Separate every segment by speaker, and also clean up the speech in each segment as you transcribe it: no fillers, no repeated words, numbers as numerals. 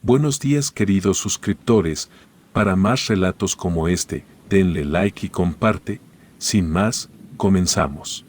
Speaker 1: Buenos días queridos suscriptores, para más relatos como este, denle like y comparte. Sin más, comenzamos.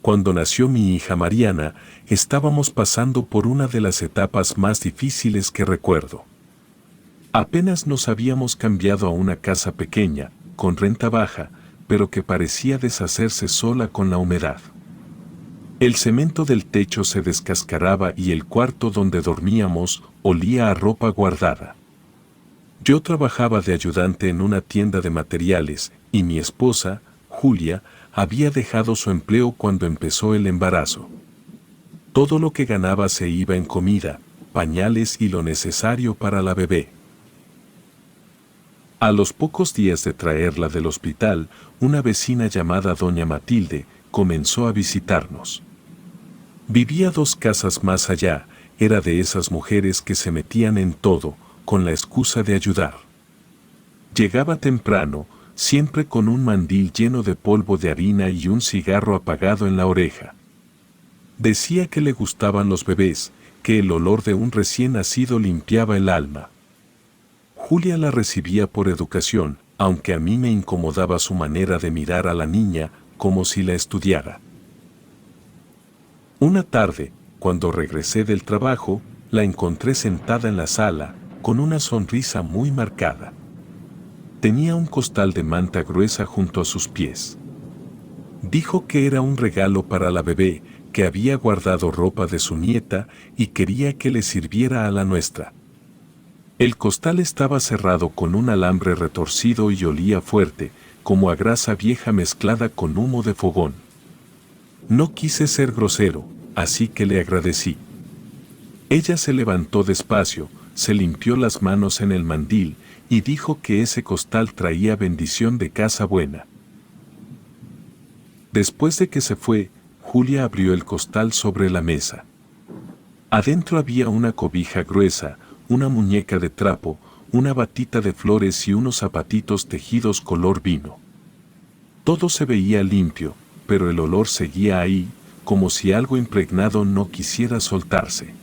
Speaker 1: Cuando nació mi hija Mariana, estábamos pasando por una de las etapas más difíciles que recuerdo. Apenas nos habíamos cambiado a una casa pequeña, con renta baja, pero que parecía deshacerse sola con la humedad. El cemento del techo se descascaraba y el cuarto donde dormíamos olía a ropa guardada. Yo trabajaba de ayudante en una tienda de materiales y mi esposa, Julia, había dejado su empleo cuando empezó el embarazo. Todo lo que ganaba se iba en comida, pañales y lo necesario para la bebé. A los pocos días de traerla del hospital, una vecina llamada Doña Matilde comenzó a visitarnos. Vivía 2 casas más allá, era de esas mujeres que se metían en todo, con la excusa de ayudar. Llegaba temprano, siempre con un mandil lleno de polvo de harina y un cigarro apagado en la oreja. Decía que le gustaban los bebés, que el olor de un recién nacido limpiaba el alma. Julia la recibía por educación, aunque a mí me incomodaba su manera de mirar a la niña como si la estudiara. Una tarde, cuando regresé del trabajo, la encontré sentada en la sala, con una sonrisa muy marcada. Tenía un costal de manta gruesa junto a sus pies. Dijo que era un regalo para la bebé, que había guardado ropa de su nieta y quería que le sirviera a la nuestra. El costal estaba cerrado con un alambre retorcido y olía fuerte, como a grasa vieja mezclada con humo de fogón. No quise ser grosero, así que le agradecí. Ella se levantó despacio, se limpió las manos en el mandil y dijo que ese costal traía bendición de casa buena. Después de que se fue, Julia abrió el costal sobre la mesa. Adentro había una cobija gruesa, una muñeca de trapo, una batita de flores y unos zapatitos tejidos color vino. Todo se veía limpio, pero el olor seguía ahí, como si algo impregnado no quisiera soltarse.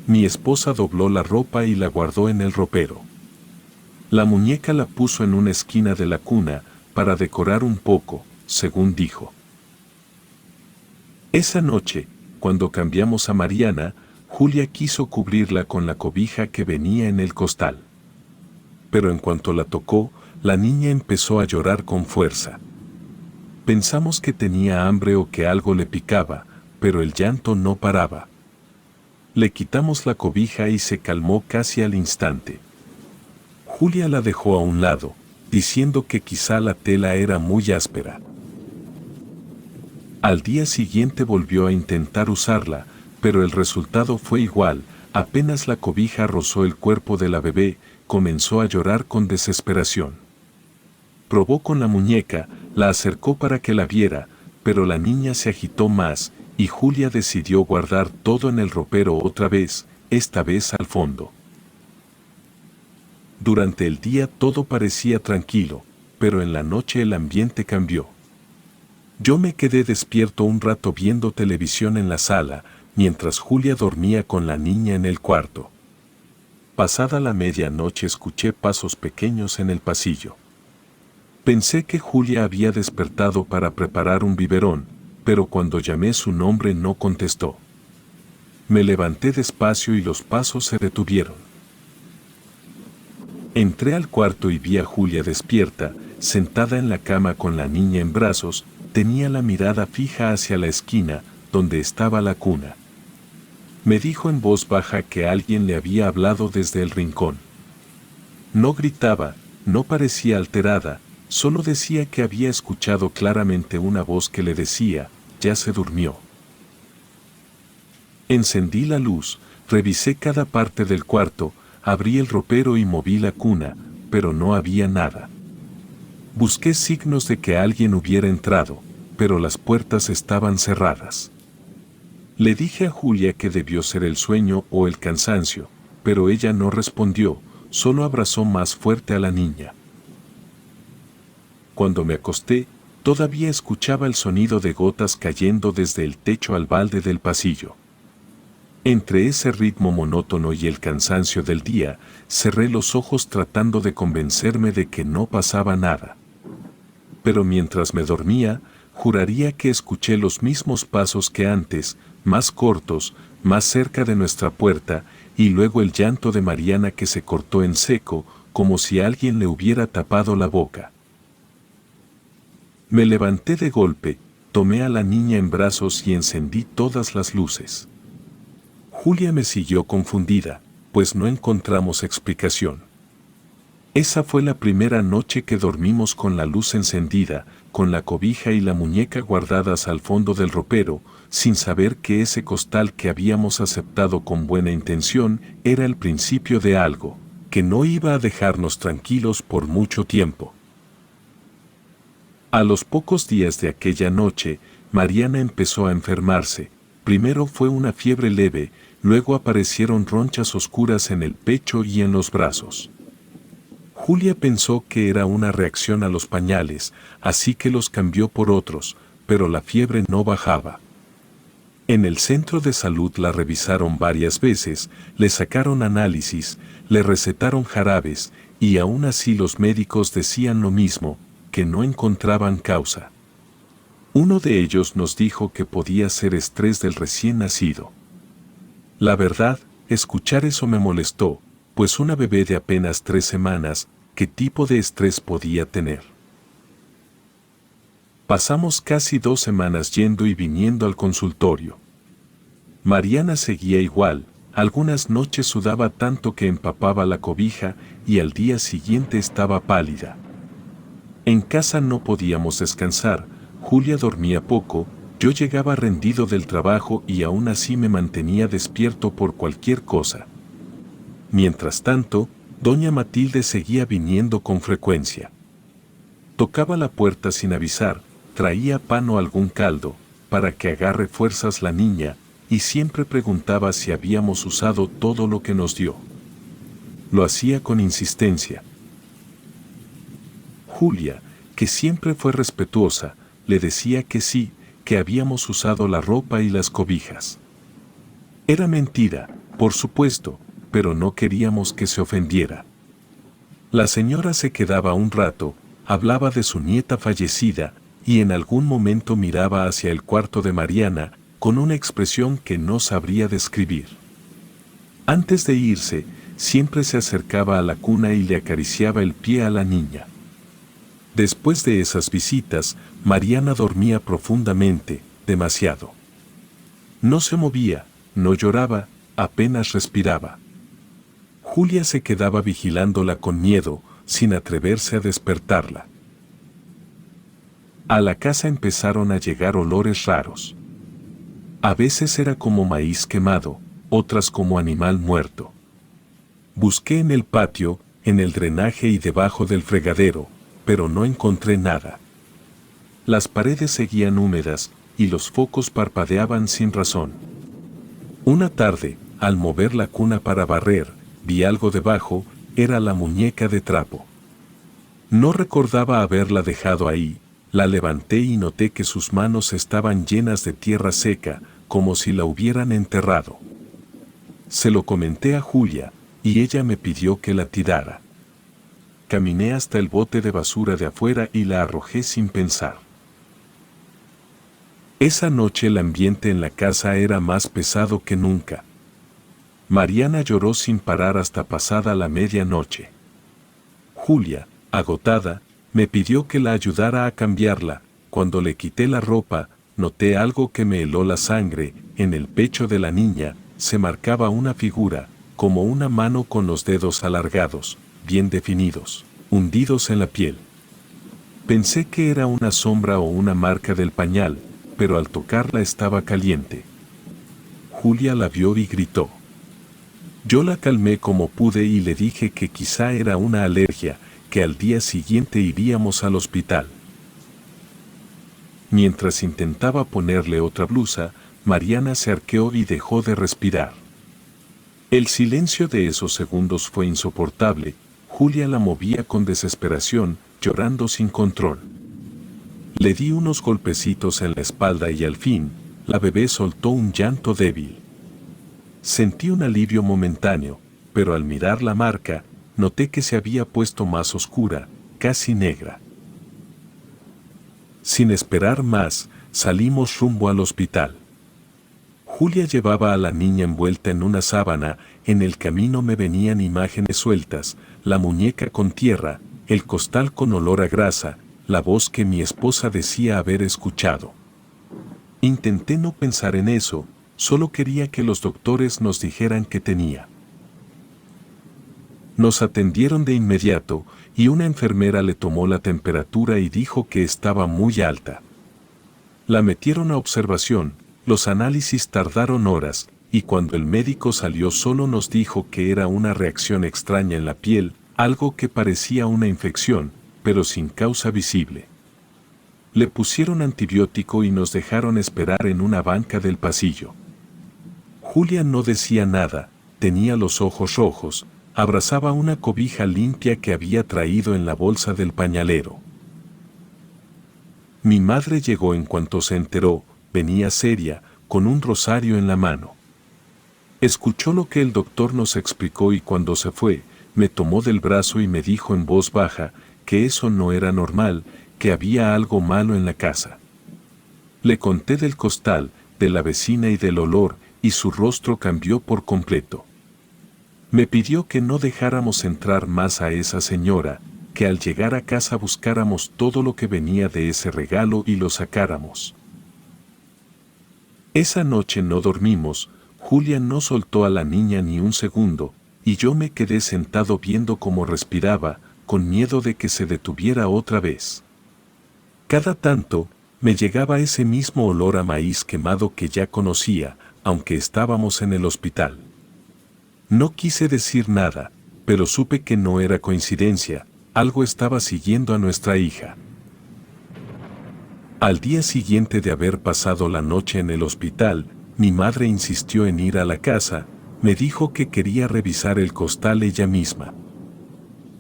Speaker 1: Mi esposa dobló la ropa y la guardó en el ropero. La muñeca la puso en una esquina de la cuna, para decorar un poco, según dijo. Esa noche, cuando cambiamos a Mariana, Julia quiso cubrirla con la cobija que venía en el costal. Pero en cuanto la tocó, la niña empezó a llorar con fuerza. Pensamos que tenía hambre o que algo le picaba, pero el llanto no paraba. Le quitamos la cobija y se calmó casi al instante. Julia la dejó a un lado, diciendo que quizá la tela era muy áspera. Al día siguiente volvió a intentar usarla, pero el resultado fue igual. Apenas la cobija rozó el cuerpo de la bebé, comenzó a llorar con desesperación. Probó con la muñeca, la acercó para que la viera, pero la niña se agitó más, y Julia decidió guardar todo en el ropero otra vez, esta vez al fondo. Durante el día todo parecía tranquilo, pero en la noche el ambiente cambió. Yo me quedé despierto un rato viendo televisión en la sala, mientras Julia dormía con la niña en el cuarto. Pasada la medianoche escuché pasos pequeños en el pasillo. Pensé que Julia había despertado para preparar un biberón, pero cuando llamé su nombre no contestó. Me levanté despacio y los pasos se detuvieron. Entré al cuarto y vi a Julia despierta, sentada en la cama con la niña en brazos, tenía la mirada fija hacia la esquina, donde estaba la cuna. Me dijo en voz baja que alguien le había hablado desde el rincón. No gritaba, no parecía alterada, solo decía que había escuchado claramente una voz que le decía, ya se durmió. Encendí la luz, revisé cada parte del cuarto, abrí el ropero y moví la cuna, pero no había nada. Busqué signos de que alguien hubiera entrado, pero las puertas estaban cerradas. Le dije a Julia que debió ser el sueño o el cansancio, pero ella no respondió, solo abrazó más fuerte a la niña. Cuando me acosté, todavía escuchaba el sonido de gotas cayendo desde el techo al balde del pasillo. Entre ese ritmo monótono y el cansancio del día, cerré los ojos tratando de convencerme de que no pasaba nada. Pero mientras me dormía, juraría que escuché los mismos pasos que antes, más cortos, más cerca de nuestra puerta, y luego el llanto de Mariana que se cortó en seco, como si alguien le hubiera tapado la boca. Me levanté de golpe, tomé a la niña en brazos y encendí todas las luces. Julia me siguió confundida, pues no encontramos explicación. Esa fue la primera noche que dormimos con la luz encendida, con la cobija y la muñeca guardadas al fondo del ropero, sin saber que ese costal que habíamos aceptado con buena intención era el principio de algo, que no iba a dejarnos tranquilos por mucho tiempo. A los pocos días de aquella noche, Mariana empezó a enfermarse. Primero fue una fiebre leve, luego aparecieron ronchas oscuras en el pecho y en los brazos. Julia pensó que era una reacción a los pañales, así que los cambió por otros, pero la fiebre no bajaba. En el centro de salud la revisaron varias veces, le sacaron análisis, le recetaron jarabes, y aún así los médicos decían lo mismo, que no encontraban causa. Uno de ellos nos dijo que podía ser estrés del recién nacido. La verdad, escuchar eso me molestó, pues una bebé de apenas 3 semanas, ¿qué tipo de estrés podía tener? Pasamos casi 2 semanas yendo y viniendo al consultorio. Mariana seguía igual, algunas noches sudaba tanto que empapaba la cobija y al día siguiente estaba pálida. En casa no podíamos descansar, Julia dormía poco, yo llegaba rendido del trabajo y aún así me mantenía despierto por cualquier cosa. Mientras tanto, doña Matilde seguía viniendo con frecuencia. Tocaba la puerta sin avisar, traía pan o algún caldo, para que agarre fuerzas la niña, y siempre preguntaba si habíamos usado todo lo que nos dio. Lo hacía con insistencia. Julia, que siempre fue respetuosa, le decía que sí, que habíamos usado la ropa y las cobijas. Era mentira, por supuesto, pero no queríamos que se ofendiera. La señora se quedaba un rato, hablaba de su nieta fallecida, y en algún momento miraba hacia el cuarto de Mariana, con una expresión que no sabría describir. Antes de irse, siempre se acercaba a la cuna y le acariciaba el pie a la niña. Después de esas visitas, Mariana dormía profundamente, demasiado. No se movía, no lloraba, apenas respiraba. Julia se quedaba vigilándola con miedo, sin atreverse a despertarla. A la casa empezaron a llegar olores raros. A veces era como maíz quemado, otras como animal muerto. Busqué en el patio, en el drenaje y debajo del fregadero, pero no encontré nada. Las paredes seguían húmedas y los focos parpadeaban sin razón. Una tarde, al mover la cuna para barrer, vi algo debajo, era la muñeca de trapo. No recordaba haberla dejado ahí, la levanté y noté que sus manos estaban llenas de tierra seca, como si la hubieran enterrado. Se lo comenté a Julia, y ella me pidió que la tirara. Caminé hasta el bote de basura de afuera y la arrojé sin pensar. Esa noche el ambiente en la casa era más pesado que nunca. Mariana lloró sin parar hasta pasada la medianoche. Julia, agotada, me pidió que la ayudara a cambiarla. Cuando le quité la ropa, noté algo que me heló la sangre. En el pecho de la niña se marcaba una figura, como una mano con los dedos alargados, bien definidos, hundidos en la piel. Pensé que era una sombra o una marca del pañal, pero al tocarla estaba caliente. Julia la vio y gritó. Yo la calmé como pude y le dije que quizá era una alergia, que al día siguiente iríamos al hospital. Mientras intentaba ponerle otra blusa, Mariana se arqueó y dejó de respirar. El silencio de esos segundos fue insoportable. Julia la movía con desesperación, llorando sin control. Le di unos golpecitos en la espalda y al fin, la bebé soltó un llanto débil. Sentí un alivio momentáneo, pero al mirar la marca, noté que se había puesto más oscura, casi negra. Sin esperar más, salimos rumbo al hospital. Julia llevaba a la niña envuelta en una sábana, en el camino me venían imágenes sueltas, la muñeca con tierra, el costal con olor a grasa, la voz que mi esposa decía haber escuchado. Intenté no pensar en eso, solo quería que los doctores nos dijeran qué tenía. Nos atendieron de inmediato y una enfermera le tomó la temperatura y dijo que estaba muy alta. La metieron a observación, los análisis tardaron horas y cuando el médico salió solo nos dijo que era una reacción extraña en la piel, algo que parecía una infección, pero sin causa visible. Le pusieron antibiótico y nos dejaron esperar en una banca del pasillo. Julia no decía nada, tenía los ojos rojos, abrazaba una cobija limpia que había traído en la bolsa del pañalero. Mi madre llegó en cuanto se enteró, venía seria, con un rosario en la mano. Escuchó lo que el doctor nos explicó y cuando se fue, me tomó del brazo y me dijo en voz baja que eso no era normal, que había algo malo en la casa. Le conté del costal, de la vecina y del olor, y su rostro cambió por completo. Me pidió que no dejáramos entrar más a esa señora, que al llegar a casa buscáramos todo lo que venía de ese regalo y lo sacáramos. Esa noche no dormimos, Julia no soltó a la niña ni un segundo, y yo me quedé sentado viendo cómo respiraba, con miedo de que se detuviera otra vez. Cada tanto, me llegaba ese mismo olor a maíz quemado que ya conocía, aunque estábamos en el hospital. No quise decir nada, pero supe que no era coincidencia, algo estaba siguiendo a nuestra hija. Al día siguiente de haber pasado la noche en el hospital, mi madre insistió en ir a la casa, me dijo que quería revisar el costal ella misma.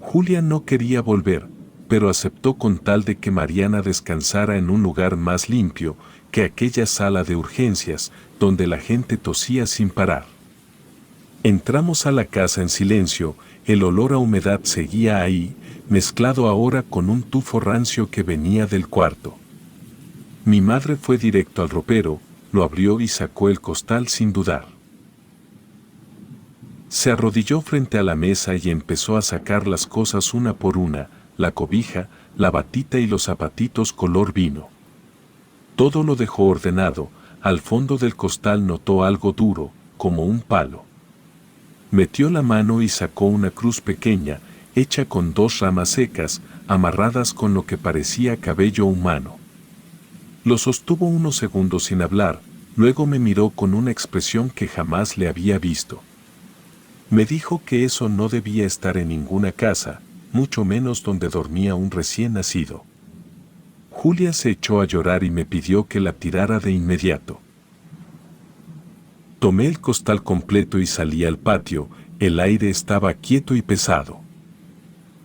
Speaker 1: Julia no quería volver, pero aceptó con tal de que Mariana descansara en un lugar más limpio que aquella sala de urgencias, donde la gente tosía sin parar. Entramos a la casa en silencio, el olor a humedad seguía ahí, mezclado ahora con un tufo rancio que venía del cuarto. Mi madre fue directo al ropero, lo abrió y sacó el costal sin dudar. Se arrodilló frente a la mesa y empezó a sacar las cosas una por una, la cobija, la batita y los zapatitos color vino. Todo lo dejó ordenado, al fondo del costal notó algo duro, como un palo. Metió la mano y sacó una cruz pequeña, hecha con 2 ramas secas, amarradas con lo que parecía cabello humano. Lo sostuvo unos segundos sin hablar, luego me miró con una expresión que jamás le había visto. Me dijo que eso no debía estar en ninguna casa, mucho menos donde dormía un recién nacido. Julia se echó a llorar y me pidió que la tirara de inmediato. Tomé el costal completo y salí al patio, el aire estaba quieto y pesado.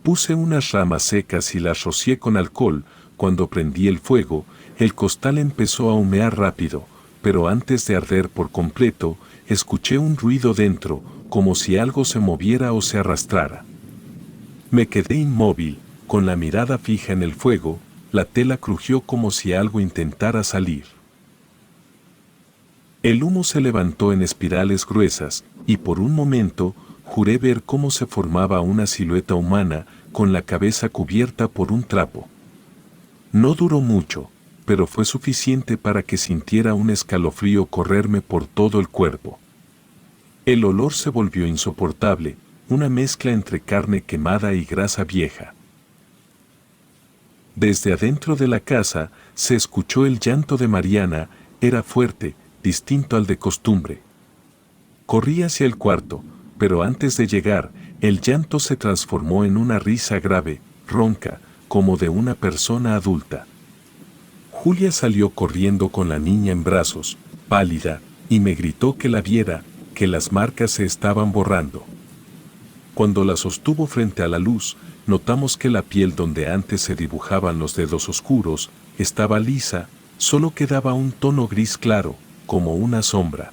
Speaker 1: Puse unas ramas secas y las rocié con alcohol, cuando prendí el fuego, el costal empezó a humear rápido, pero antes de arder por completo, escuché un ruido dentro, como si algo se moviera o se arrastrara. Me quedé inmóvil, con la mirada fija en el fuego, la tela crujió como si algo intentara salir. El humo se levantó en espirales gruesas, y por un momento, juré ver cómo se formaba una silueta humana, con la cabeza cubierta por un trapo. No duró mucho, pero fue suficiente para que sintiera un escalofrío correrme por todo el cuerpo. El olor se volvió insoportable, una mezcla entre carne quemada y grasa vieja. Desde adentro de la casa, se escuchó el llanto de Mariana, era fuerte, distinto al de costumbre. Corrí hacia el cuarto, pero antes de llegar, el llanto se transformó en una risa grave, ronca, como de una persona adulta. Julia salió corriendo con la niña en brazos, pálida, y me gritó que la viera, que las marcas se estaban borrando. Cuando la sostuvo frente a la luz, notamos que la piel donde antes se dibujaban los dedos oscuros, estaba lisa, solo quedaba un tono gris claro, como una sombra.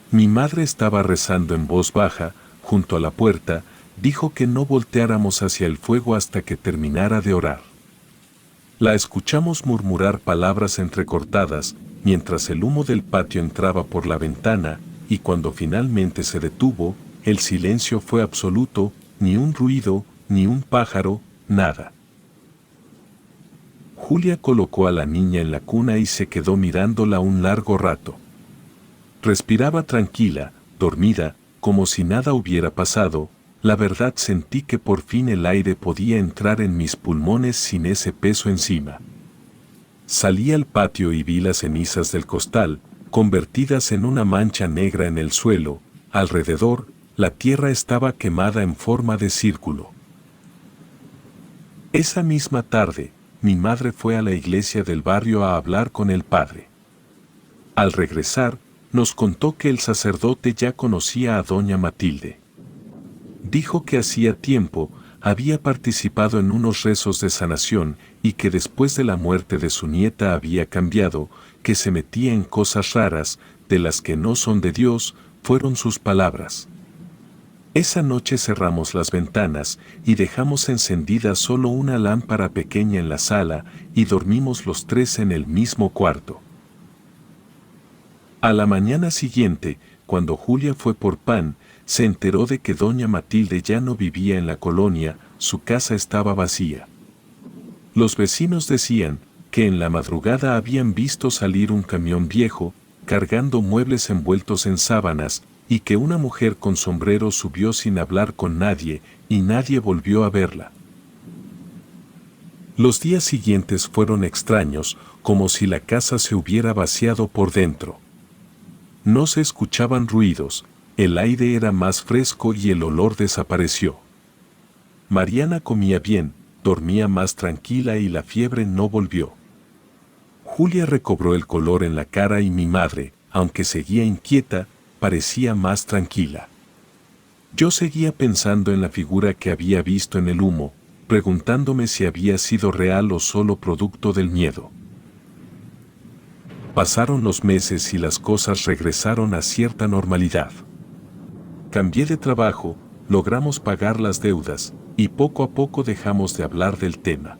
Speaker 1: Mi madre estaba rezando en voz baja, junto a la puerta, dijo que no volteáramos hacia el fuego hasta que terminara de orar. La escuchamos murmurar palabras entrecortadas, mientras el humo del patio entraba por la ventana, y cuando finalmente se detuvo, el silencio fue absoluto, ni un ruido, ni un pájaro, nada. Julia colocó a la niña en la cuna y se quedó mirándola un largo rato. Respiraba tranquila, dormida, como si nada hubiera pasado. La verdad sentí que por fin el aire podía entrar en mis pulmones sin ese peso encima. Salí al patio y vi las cenizas del costal, convertidas en una mancha negra en el suelo. Alrededor, la tierra estaba quemada en forma de círculo. Esa misma tarde, mi madre fue a la iglesia del barrio a hablar con el padre. Al regresar, nos contó que el sacerdote ya conocía a doña Matilde. Dijo que hacía tiempo había participado en unos rezos de sanación y que después de la muerte de su nieta había cambiado, que se metía en cosas raras, de las que no son de Dios, fueron sus palabras. Esa noche cerramos las ventanas y dejamos encendida solo una lámpara pequeña en la sala y dormimos los tres en el mismo cuarto. A la mañana siguiente, cuando Julia fue por pan, se enteró de que doña Matilde ya no vivía en la colonia, su casa estaba vacía. Los vecinos decían que en la madrugada habían visto salir un camión viejo, cargando muebles envueltos en sábanas, y que una mujer con sombrero subió sin hablar con nadie, y nadie volvió a verla. Los días siguientes fueron extraños, como si la casa se hubiera vaciado por dentro. No se escuchaban ruidos, el aire era más fresco y el olor desapareció. Mariana comía bien, dormía más tranquila y la fiebre no volvió. Julia recobró el color en la cara y mi madre, aunque seguía inquieta, parecía más tranquila. Yo seguía pensando en la figura que había visto en el humo, preguntándome si había sido real o solo producto del miedo. Pasaron los meses y las cosas regresaron a cierta normalidad. Cambié de trabajo, logramos pagar las deudas, y poco a poco dejamos de hablar del tema.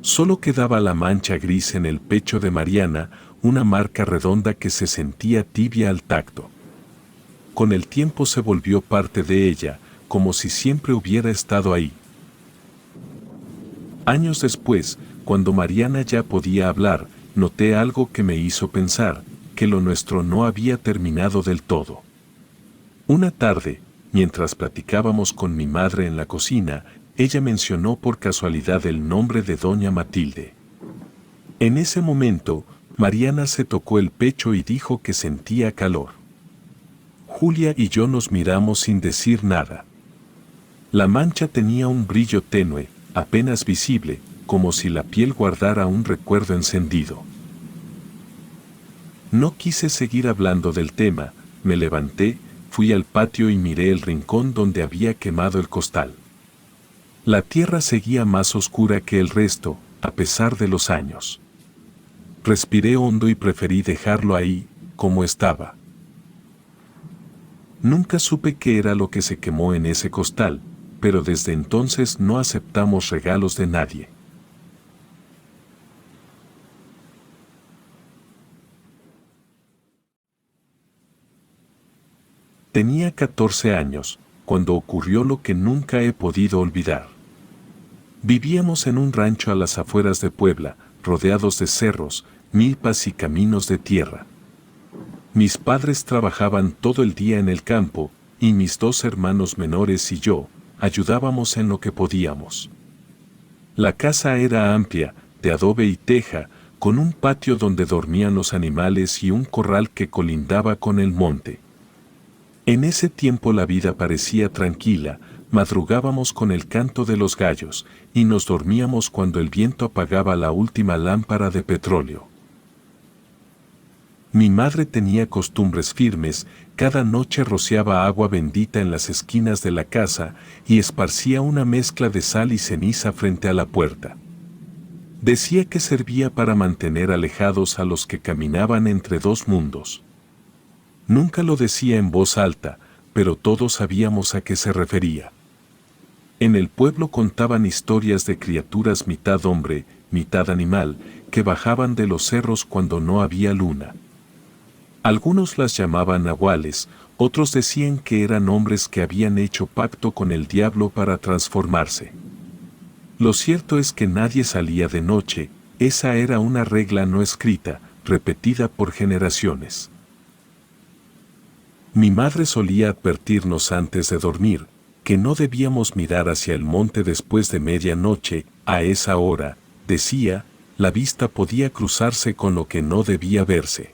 Speaker 1: Solo quedaba la mancha gris en el pecho de Mariana, una marca redonda que se sentía tibia al tacto. Con el tiempo se volvió parte de ella, como si siempre hubiera estado ahí. Años después, cuando Mariana ya podía hablar, noté algo que me hizo pensar que lo nuestro no había terminado del todo. Una tarde, mientras platicábamos con mi madre en la cocina, ella mencionó por casualidad el nombre de doña Matilde. En ese momento, Mariana se tocó el pecho y dijo que sentía calor. Julia y yo nos miramos sin decir nada. La mancha tenía un brillo tenue, apenas visible, como si la piel guardara un recuerdo encendido. No quise seguir hablando del tema, me levanté, fui al patio y miré el rincón donde había quemado el costal. La tierra seguía más oscura que el resto, a pesar de los años. Respiré hondo y preferí dejarlo ahí, como estaba. Nunca supe qué era lo que se quemó en ese costal, pero desde entonces no aceptamos regalos de nadie. Tenía 14 años, cuando ocurrió lo que nunca he podido olvidar. Vivíamos en un rancho a las afueras de Puebla, rodeados de cerros, milpas y caminos de tierra. Mis padres trabajaban todo el día en el campo, y mis dos hermanos menores y yo, ayudábamos en lo que podíamos. La casa era amplia, de adobe y teja, con un patio donde dormían los animales y un corral que colindaba con el monte. En ese tiempo la vida parecía tranquila, madrugábamos con el canto de los gallos, y nos dormíamos cuando el viento apagaba la última lámpara de petróleo. Mi madre tenía costumbres firmes, cada noche rociaba agua bendita en las esquinas de la casa y esparcía una mezcla de sal y ceniza frente a la puerta. Decía que servía para mantener alejados a los que caminaban entre dos mundos. Nunca lo decía en voz alta, pero todos sabíamos a qué se refería. En el pueblo contaban historias de criaturas mitad hombre, mitad animal, que bajaban de los cerros cuando no había luna. Algunos las llamaban nahuales, otros decían que eran hombres que habían hecho pacto con el diablo para transformarse. Lo cierto es que nadie salía de noche, esa era una regla no escrita, repetida por generaciones. Mi madre solía advertirnos antes de dormir, que no debíamos mirar hacia el monte después de medianoche, a esa hora, decía, la vista podía cruzarse con lo que no debía verse.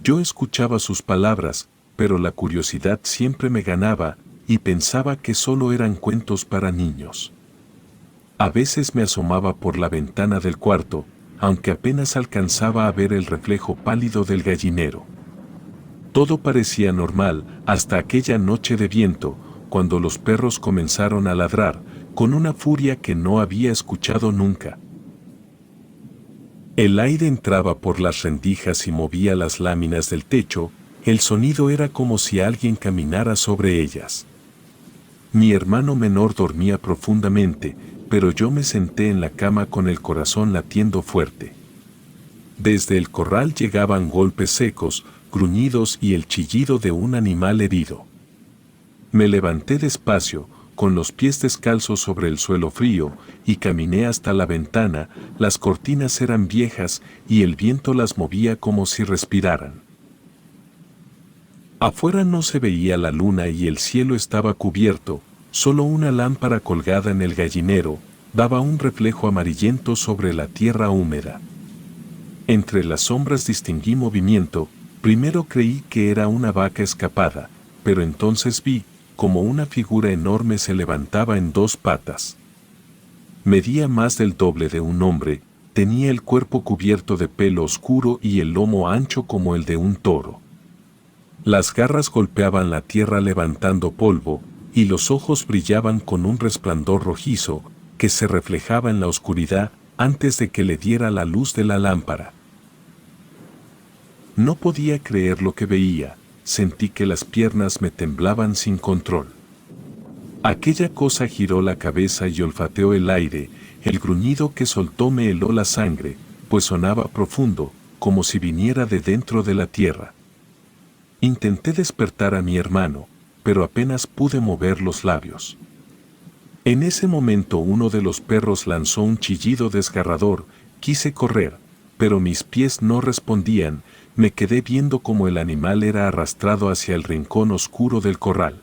Speaker 1: Yo escuchaba sus palabras, pero la curiosidad siempre me ganaba, y pensaba que solo eran cuentos para niños. A veces me asomaba por la ventana del cuarto, aunque apenas alcanzaba a ver el reflejo pálido del gallinero. Todo parecía normal, hasta aquella noche de viento, cuando los perros comenzaron a ladrar, con una furia que no había escuchado nunca. El aire entraba por las rendijas y movía las láminas del techo, el sonido era como si alguien caminara sobre ellas. Mi hermano menor dormía profundamente, pero yo me senté en la cama con el corazón latiendo fuerte. Desde el corral llegaban golpes secos, gruñidos y el chillido de un animal herido. Me levanté despacio, con los pies descalzos sobre el suelo frío, y caminé hasta la ventana. Las cortinas eran viejas y el viento las movía como si respiraran. Afuera no se veía la luna y el cielo estaba cubierto, solo una lámpara colgada en el gallinero daba un reflejo amarillento sobre la tierra húmeda. Entre las sombras distinguí movimiento, primero creí que era una vaca escapada, pero entonces vi como una figura enorme se levantaba en dos patas. Medía más del doble de un hombre, tenía el cuerpo cubierto de pelo oscuro y el lomo ancho como el de un toro. Las garras golpeaban la tierra levantando polvo, y los ojos brillaban con un resplandor rojizo, que se reflejaba en la oscuridad antes de que le diera la luz de la lámpara. No podía creer lo que veía. Sentí que las piernas me temblaban sin control. Aquella cosa giró la cabeza y olfateó el aire, el gruñido que soltó me heló la sangre, pues sonaba profundo, como si viniera de dentro de la tierra. Intenté despertar a mi hermano, pero apenas pude mover los labios. En ese momento uno de los perros lanzó un chillido desgarrador, quise correr, pero mis pies no respondían, me quedé viendo cómo el animal era arrastrado hacia el rincón oscuro del corral.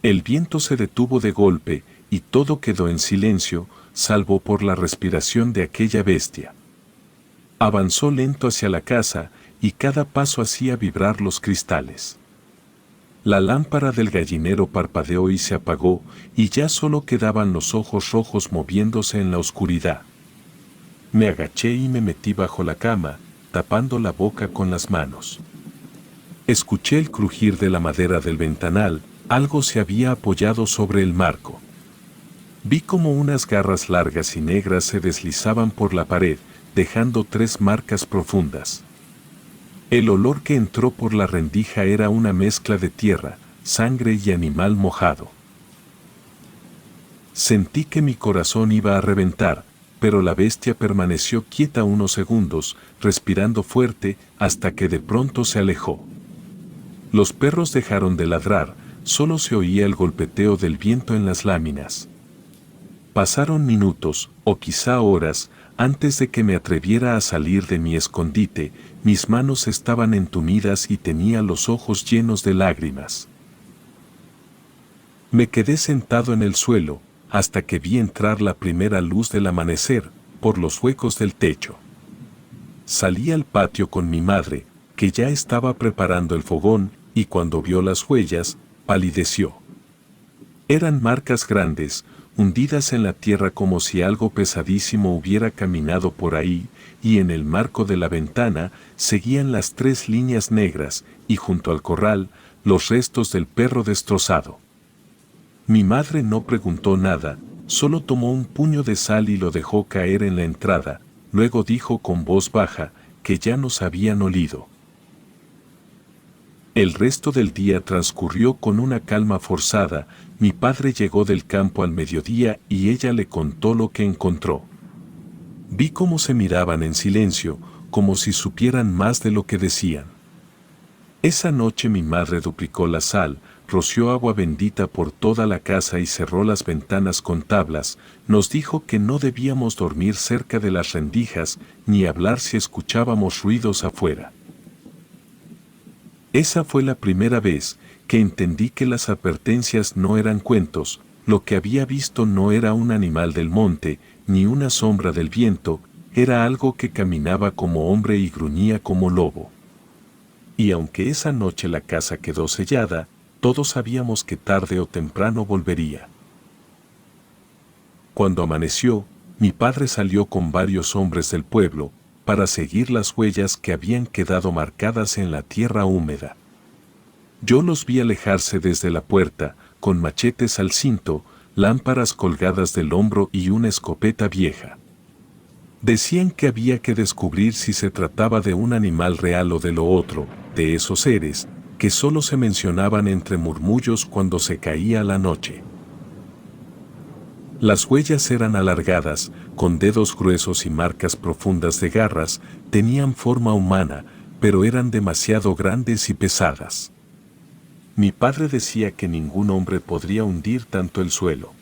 Speaker 1: El viento se detuvo de golpe y todo quedó en silencio, salvo por la respiración de aquella bestia. Avanzó lento hacia la casa y cada paso hacía vibrar los cristales. La lámpara del gallinero parpadeó y se apagó, y ya solo quedaban los ojos rojos moviéndose en la oscuridad. Me agaché y me metí bajo la cama, tapando la boca con las manos. Escuché el crujir de la madera del ventanal, algo se había apoyado sobre el marco. Vi como unas garras largas y negras se deslizaban por la pared, dejando 3 marcas profundas. El olor que entró por la rendija era una mezcla de tierra, sangre y animal mojado. Sentí que mi corazón iba a reventar, pero la bestia permaneció quieta unos segundos, respirando fuerte, hasta que de pronto se alejó. Los perros dejaron de ladrar, solo se oía el golpeteo del viento en las láminas. Pasaron minutos, o quizá horas, antes de que me atreviera a salir de mi escondite. Mis manos estaban entumidas y tenía los ojos llenos de lágrimas. Me quedé sentado en el suelo, hasta que vi entrar la primera luz del amanecer, por los huecos del techo. Salí al patio con mi madre, que ya estaba preparando el fogón, y cuando vio las huellas, palideció. Eran marcas grandes, hundidas en la tierra como si algo pesadísimo hubiera caminado por ahí, y en el marco de la ventana seguían las 3 líneas negras, y junto al corral, los restos del perro destrozado. Mi madre no preguntó nada, solo tomó un puño de sal y lo dejó caer en la entrada, luego dijo con voz baja que ya nos habían olido. El resto del día transcurrió con una calma forzada. Mi padre llegó del campo al mediodía y ella le contó lo que encontró. Vi cómo se miraban en silencio, como si supieran más de lo que decían. Esa noche mi madre duplicó la sal, roció agua bendita por toda la casa y cerró las ventanas con tablas. Nos dijo que no debíamos dormir cerca de las rendijas ni hablar si escuchábamos ruidos afuera. Esa fue la primera vez que entendí que las advertencias no eran cuentos. Lo que había visto no era un animal del monte, ni una sombra del viento, era algo que caminaba como hombre y gruñía como lobo. Y aunque esa noche la casa quedó sellada, todos sabíamos que tarde o temprano volvería. Cuando amaneció, mi padre salió con varios hombres del pueblo, para seguir las huellas que habían quedado marcadas en la tierra húmeda. Yo los vi alejarse desde la puerta, con machetes al cinto, lámparas colgadas del hombro y una escopeta vieja. Decían que había que descubrir si se trataba de un animal real o de lo otro, de esos seres, que solo se mencionaban entre murmullos cuando se caía la noche. Las huellas eran alargadas, con dedos gruesos y marcas profundas de garras, tenían forma humana, pero eran demasiado grandes y pesadas. Mi padre decía que ningún hombre podría hundir tanto el suelo.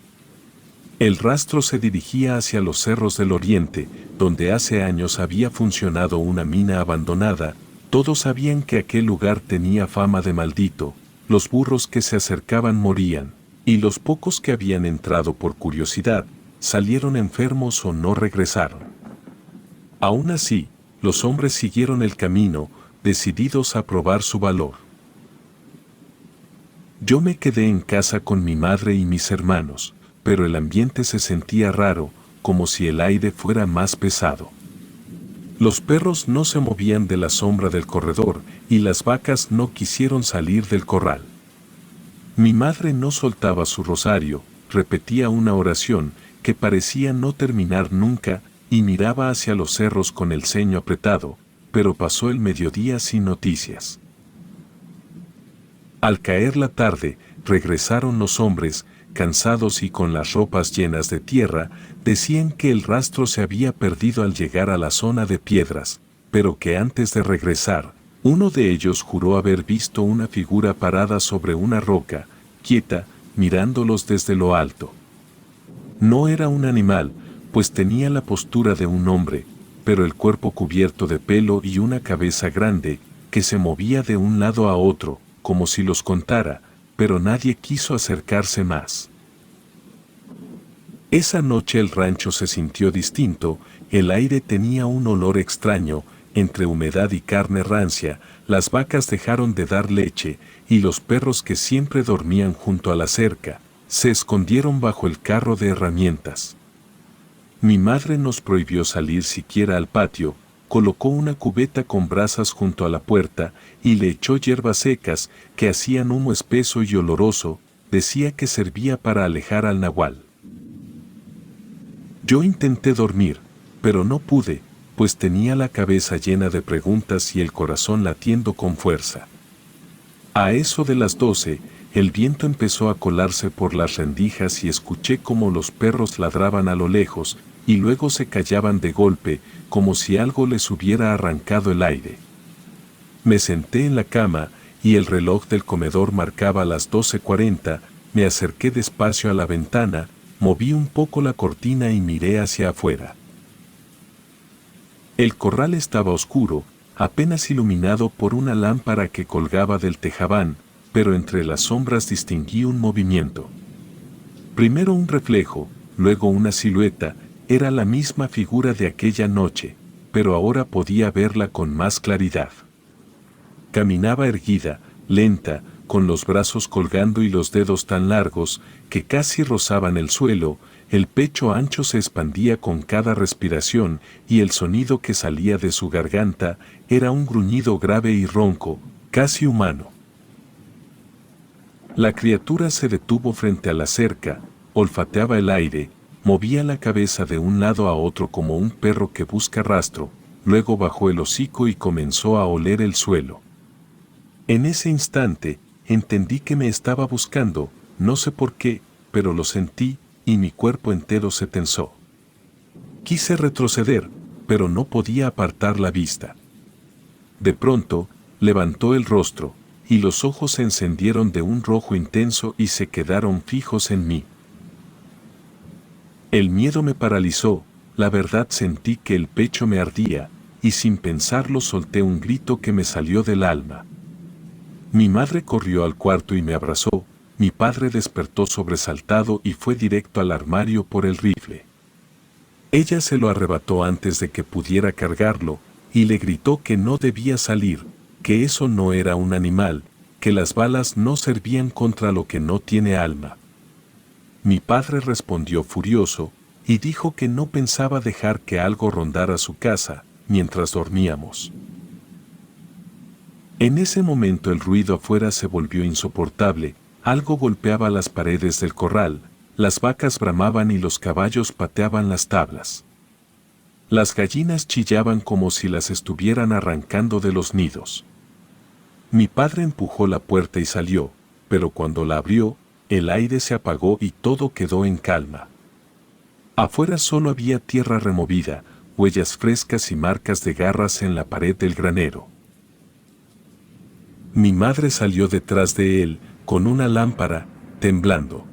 Speaker 1: El rastro se dirigía hacia los cerros del oriente, donde hace años había funcionado una mina abandonada. Todos sabían que aquel lugar tenía fama de maldito, los burros que se acercaban morían, y los pocos que habían entrado por curiosidad, salieron enfermos o no regresaron. Aún así, los hombres siguieron el camino, decididos a probar su valor. Yo me quedé en casa con mi madre y mis hermanos, pero el ambiente se sentía raro, como si el aire fuera más pesado. Los perros no se movían de la sombra del corredor y las vacas no quisieron salir del corral. Mi madre no soltaba su rosario, repetía una oración que parecía no terminar nunca y miraba hacia los cerros con el ceño apretado, pero pasó el mediodía sin noticias. Al caer la tarde, regresaron los hombres, cansados y con las ropas llenas de tierra. Decían que el rastro se había perdido al llegar a la zona de piedras, pero que antes de regresar, uno de ellos juró haber visto una figura parada sobre una roca, quieta, mirándolos desde lo alto. No era un animal, pues tenía la postura de un hombre, pero el cuerpo cubierto de pelo y una cabeza grande, que se movía de un lado a otro, como si los contara, pero nadie quiso acercarse más. Esa noche el rancho se sintió distinto, el aire tenía un olor extraño, entre humedad y carne rancia. Las vacas dejaron de dar leche, y los perros que siempre dormían junto a la cerca, se escondieron bajo el carro de herramientas. Mi madre nos prohibió salir siquiera al patio, colocó una cubeta con brasas junto a la puerta y le echó hierbas secas que hacían humo espeso y oloroso. Decía que servía para alejar al nahual. Yo intenté dormir, pero no pude, pues tenía la cabeza llena de preguntas y el corazón latiendo con fuerza. A eso de las 12, el viento empezó a colarse por las rendijas y escuché cómo los perros ladraban a lo lejos, y luego se callaban de golpe, como si algo les hubiera arrancado el aire. Me senté en la cama, y el reloj del comedor marcaba las 12:40, me acerqué despacio a la ventana, moví un poco la cortina y miré hacia afuera. El corral estaba oscuro, apenas iluminado por una lámpara que colgaba del tejabán, pero entre las sombras distinguí un movimiento. Primero un reflejo, luego una silueta. Era la misma figura de aquella noche, pero ahora podía verla con más claridad. Caminaba erguida, lenta, con los brazos colgando y los dedos tan largos que casi rozaban el suelo. El pecho ancho se expandía con cada respiración y el sonido que salía de su garganta era un gruñido grave y ronco, casi humano. La criatura se detuvo frente a la cerca, olfateaba el aire, movía la cabeza de un lado a otro como un perro que busca rastro, luego bajó el hocico y comenzó a oler el suelo. En ese instante, entendí que me estaba buscando, no sé por qué, pero lo sentí, y mi cuerpo entero se tensó. Quise retroceder, pero no podía apartar la vista. De pronto, levantó el rostro, y los ojos se encendieron de un rojo intenso y se quedaron fijos en mí. El miedo me paralizó, la verdad sentí que el pecho me ardía, y sin pensarlo solté un grito que me salió del alma. Mi madre corrió al cuarto y me abrazó, mi padre despertó sobresaltado y fue directo al armario por el rifle. Ella se lo arrebató antes de que pudiera cargarlo, y le gritó que no debía salir, que eso no era un animal, que las balas no servían contra lo que no tiene alma. Mi padre respondió furioso, y dijo que no pensaba dejar que algo rondara su casa, mientras dormíamos. En ese momento el ruido afuera se volvió insoportable, algo golpeaba las paredes del corral, las vacas bramaban y los caballos pateaban las tablas. Las gallinas chillaban como si las estuvieran arrancando de los nidos. Mi padre empujó la puerta y salió, pero cuando la abrió, el aire se apagó y todo quedó en calma. Afuera solo había tierra removida, huellas frescas y marcas de garras en la pared del granero. Mi madre salió detrás de él, con una lámpara, temblando.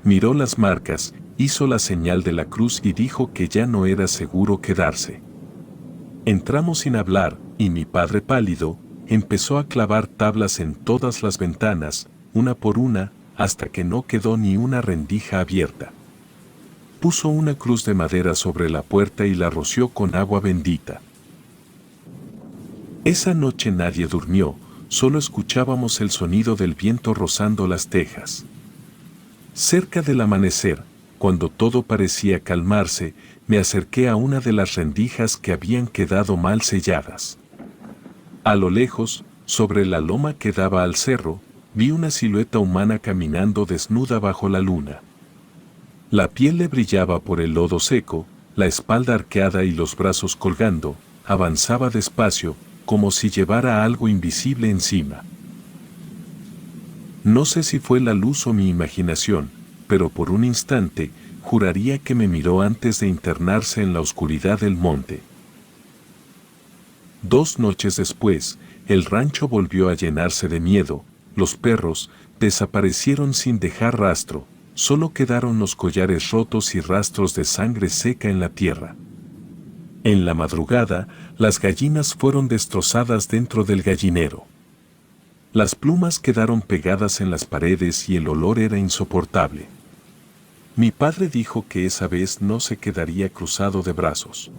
Speaker 1: Miró las marcas, hizo la señal de la cruz y dijo que ya no era seguro quedarse. Entramos sin hablar, y mi padre pálido, empezó a clavar tablas en todas las ventanas, una por una, hasta que no quedó ni una rendija abierta. Puso una cruz de madera sobre la puerta y la roció con agua bendita. Esa noche nadie durmió, solo escuchábamos el sonido del viento rozando las tejas. Cerca del amanecer, cuando todo parecía calmarse, me acerqué a una de las rendijas que habían quedado mal selladas. A lo lejos, sobre la loma que daba al cerro, vi una silueta humana caminando desnuda bajo la luna. La piel le brillaba por el lodo seco, la espalda arqueada y los brazos colgando, avanzaba despacio, como si llevara algo invisible encima. No sé si fue la luz o mi imaginación, pero por un instante, juraría que me miró antes de internarse en la oscuridad del monte. 2 noches después, el rancho volvió a llenarse de miedo, los perros desaparecieron sin dejar rastro, solo quedaron los collares rotos y rastros de sangre seca en la tierra. En la madrugada, las gallinas fueron destrozadas dentro del gallinero. Las plumas quedaron pegadas en las paredes y el olor era insoportable. Mi padre dijo que esa vez no se quedaría cruzado de brazos.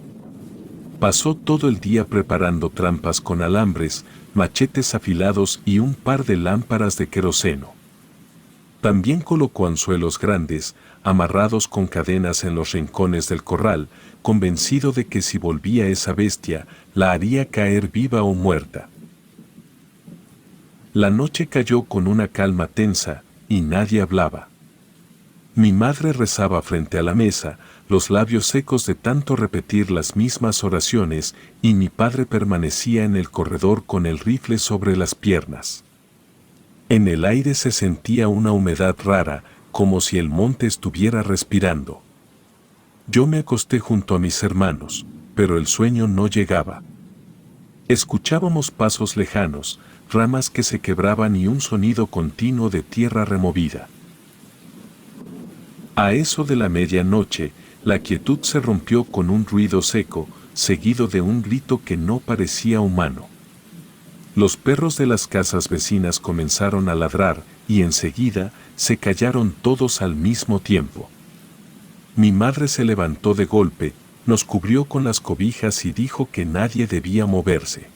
Speaker 1: Pasó todo el día preparando trampas con alambres, machetes afilados y un par de lámparas de queroseno. También colocó anzuelos grandes, amarrados con cadenas en los rincones del corral, convencido de que si volvía esa bestia, la haría caer viva o muerta. La noche cayó con una calma tensa, y nadie hablaba. Mi madre rezaba frente a la mesa, los labios secos de tanto repetir las mismas oraciones, y mi padre permanecía en el corredor con el rifle sobre las piernas. En el aire se sentía una humedad rara, como si el monte estuviera respirando. Yo me acosté junto a mis hermanos, pero el sueño no llegaba. Escuchábamos pasos lejanos, ramas que se quebraban y un sonido continuo de tierra removida. A eso de la medianoche, la quietud se rompió con un ruido seco, seguido de un grito que no parecía humano. Los perros de las casas vecinas comenzaron a ladrar, y enseguida se callaron todos al mismo tiempo. Mi madre se levantó de golpe, nos cubrió con las cobijas y dijo que nadie debía moverse.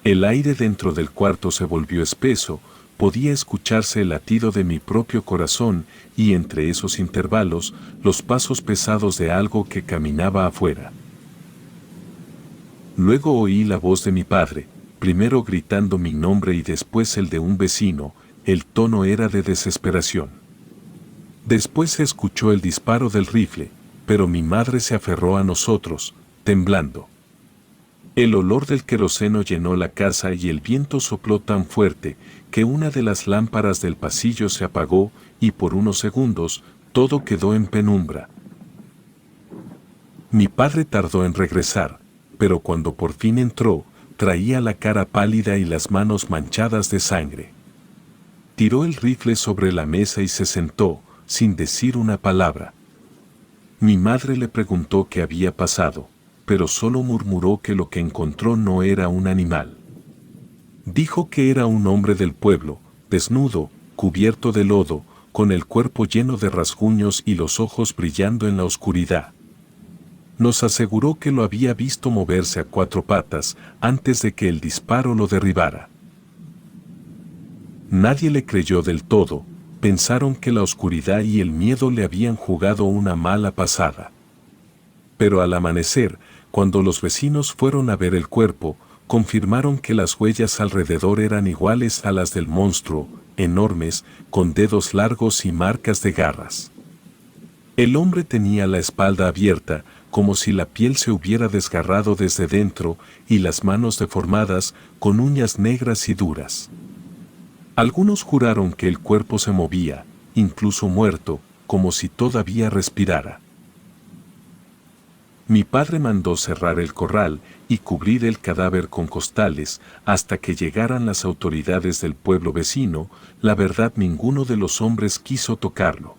Speaker 1: El aire dentro del cuarto se volvió espeso, podía escucharse el latido de mi propio corazón y entre esos intervalos los pasos pesados de algo que caminaba afuera. Luego oí la voz de mi padre, primero gritando mi nombre y después el de un vecino. El tono era de desesperación. Después se escuchó el disparo del rifle, pero mi madre se aferró a nosotros, temblando. El olor del queroseno llenó la casa y el viento sopló tan fuerte que una de las lámparas del pasillo se apagó y por unos segundos todo quedó en penumbra. Mi padre tardó en regresar, pero cuando por fin entró, traía la cara pálida y las manos manchadas de sangre. Tiró el rifle sobre la mesa y se sentó, sin decir una palabra. Mi madre le preguntó qué había pasado, pero solo murmuró que lo que encontró no era un animal. Dijo que era un hombre del pueblo, desnudo, cubierto de lodo, con el cuerpo lleno de rasguños y los ojos brillando en la oscuridad. Nos aseguró que lo había visto moverse a 4 patas antes de que el disparo lo derribara. Nadie le creyó del todo, pensaron que la oscuridad y el miedo le habían jugado una mala pasada. Pero al amanecer, cuando los vecinos fueron a ver el cuerpo, confirmaron que las huellas alrededor eran iguales a las del monstruo, enormes, con dedos largos y marcas de garras. El hombre tenía la espalda abierta, como si la piel se hubiera desgarrado desde dentro, y las manos deformadas, con uñas negras y duras. Algunos juraron que el cuerpo se movía, incluso muerto, como si todavía respirara. Mi padre mandó cerrar el corral y cubrir el cadáver con costales hasta que llegaran las autoridades del pueblo vecino. La verdad, ninguno de los hombres quiso tocarlo.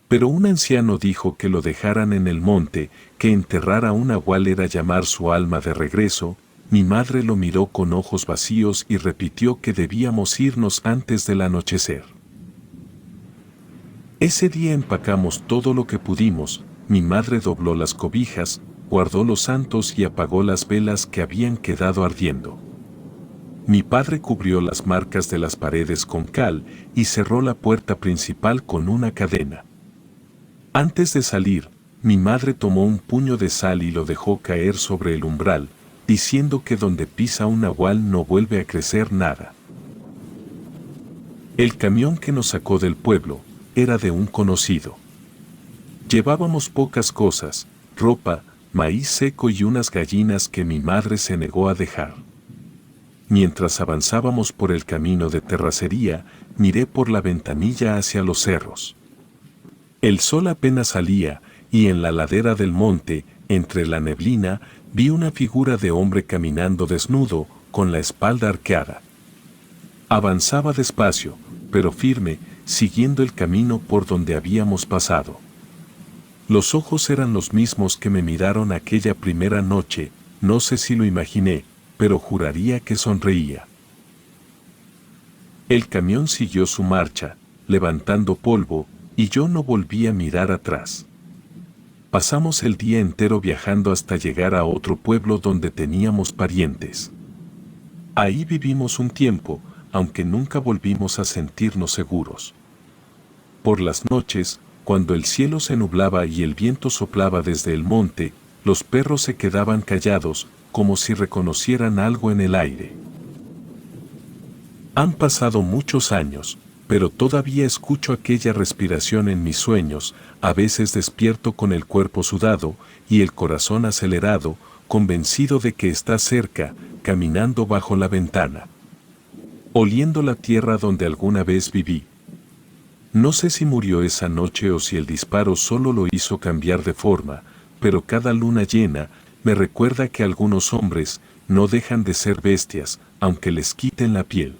Speaker 1: Pero un anciano dijo que lo dejaran en el monte, que enterrar a un nahual era llamar su alma de regreso. Mi madre lo miró con ojos vacíos y repitió que debíamos irnos antes del anochecer. Ese día empacamos todo lo que pudimos. Mi madre dobló las cobijas, guardó los santos y apagó las velas que habían quedado ardiendo. Mi padre cubrió las marcas de las paredes con cal y cerró la puerta principal con una cadena. Antes de salir, mi madre tomó un puño de sal y lo dejó caer sobre el umbral, diciendo que donde pisa un nahual no vuelve a crecer nada. El camión que nos sacó del pueblo era de un conocido. Llevábamos pocas cosas, ropa, maíz seco y unas gallinas que mi madre se negó a dejar. Mientras avanzábamos por el camino de terracería, miré por la ventanilla hacia los cerros. El sol apenas salía, y en la ladera del monte, entre la neblina, vi una figura de hombre caminando desnudo, con la espalda arqueada. Avanzaba despacio, pero firme, siguiendo el camino por donde habíamos pasado. Los ojos eran los mismos que me miraron aquella primera noche, no sé si lo imaginé, pero juraría que sonreía. El camión siguió su marcha, levantando polvo, y yo no volví a mirar atrás. Pasamos el día entero viajando hasta llegar a otro pueblo donde teníamos parientes. Ahí vivimos un tiempo, aunque nunca volvimos a sentirnos seguros. Por las noches, cuando el cielo se nublaba y el viento soplaba desde el monte, los perros se quedaban callados, como si reconocieran algo en el aire. Han pasado muchos años, pero todavía escucho aquella respiración en mis sueños. A veces despierto con el cuerpo sudado y el corazón acelerado, convencido de que está cerca, caminando bajo la ventana, oliendo la tierra donde alguna vez viví. No sé si murió esa noche o si el disparo solo lo hizo cambiar de forma, pero cada luna llena me recuerda que algunos hombres no dejan de ser bestias, aunque les quiten la piel.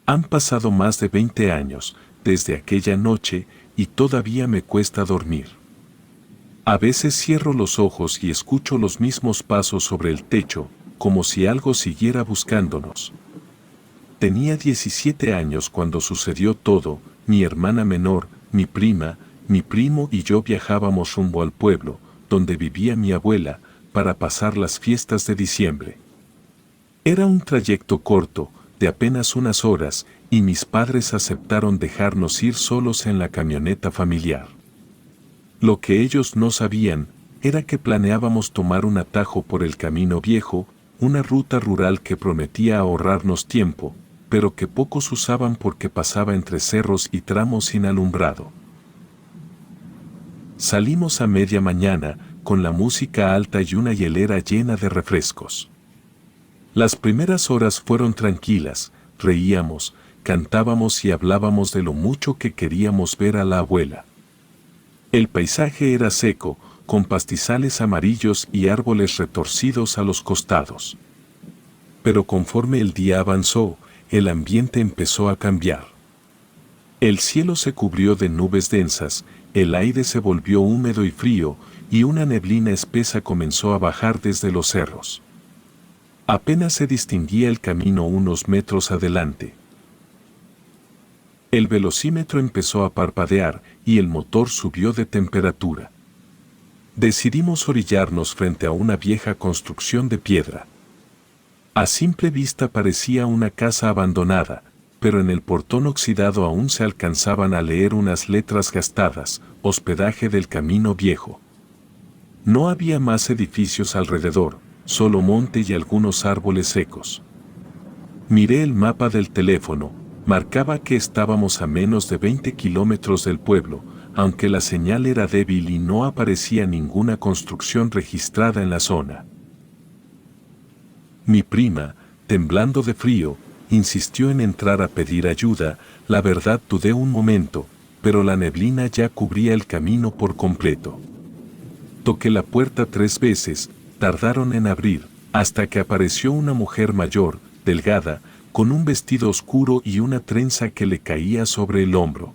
Speaker 1: Han pasado más de 20 años desde aquella noche y todavía me cuesta dormir. A veces cierro los ojos y escucho los mismos pasos sobre el techo, como si algo siguiera buscándonos. Tenía 17 años cuando sucedió todo. Mi hermana menor, mi prima, mi primo y yo viajábamos rumbo al pueblo, donde vivía mi abuela, para pasar las fiestas de diciembre. Era un trayecto corto, de apenas unas horas, y mis padres aceptaron dejarnos ir solos en la camioneta familiar. Lo que ellos no sabían era que planeábamos tomar un atajo por el Camino Viejo, una ruta rural que prometía ahorrarnos tiempo, pero que pocos usaban porque pasaba entre cerros y tramos sin alumbrado. Salimos a media mañana, con la música alta y una hielera llena de refrescos. Las primeras horas fueron tranquilas, reíamos, cantábamos y hablábamos de lo mucho que queríamos ver a la abuela. El paisaje era seco, con pastizales amarillos y árboles retorcidos a los costados. Pero conforme el día avanzó, el ambiente empezó a cambiar. El cielo se cubrió de nubes densas, el aire se volvió húmedo y frío, y una neblina espesa comenzó a bajar desde los cerros. Apenas se distinguía el camino unos metros adelante. El velocímetro empezó a parpadear y el motor subió de temperatura. Decidimos orillarnos frente a una vieja construcción de piedra. A simple vista parecía una casa abandonada, pero en el portón oxidado aún se alcanzaban a leer unas letras gastadas: hospedaje del Camino Viejo. No había más edificios alrededor, solo monte y algunos árboles secos. Miré el mapa del teléfono, marcaba que estábamos a menos de 20 kilómetros del pueblo, aunque la señal era débil y no aparecía ninguna construcción registrada en la zona. Mi prima, temblando de frío, insistió en entrar a pedir ayuda. La verdad, dudé un momento, pero la neblina ya cubría el camino por completo. Toqué la puerta 3 veces, tardaron en abrir, hasta que apareció una mujer mayor, delgada, con un vestido oscuro y una trenza que le caía sobre el hombro.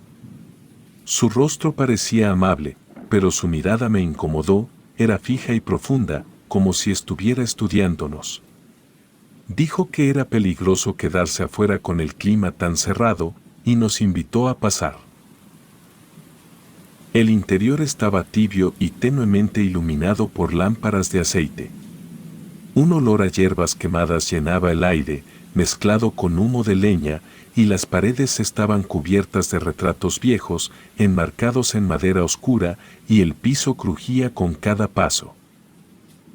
Speaker 1: Su rostro parecía amable, pero su mirada me incomodó, era fija y profunda, como si estuviera estudiándonos. Dijo que era peligroso quedarse afuera con el clima tan cerrado, y nos invitó a pasar. El interior estaba tibio y tenuemente iluminado por lámparas de aceite. Un olor a hierbas quemadas llenaba el aire, mezclado con humo de leña, y las paredes estaban cubiertas de retratos viejos, enmarcados en madera oscura, y el piso crujía con cada paso.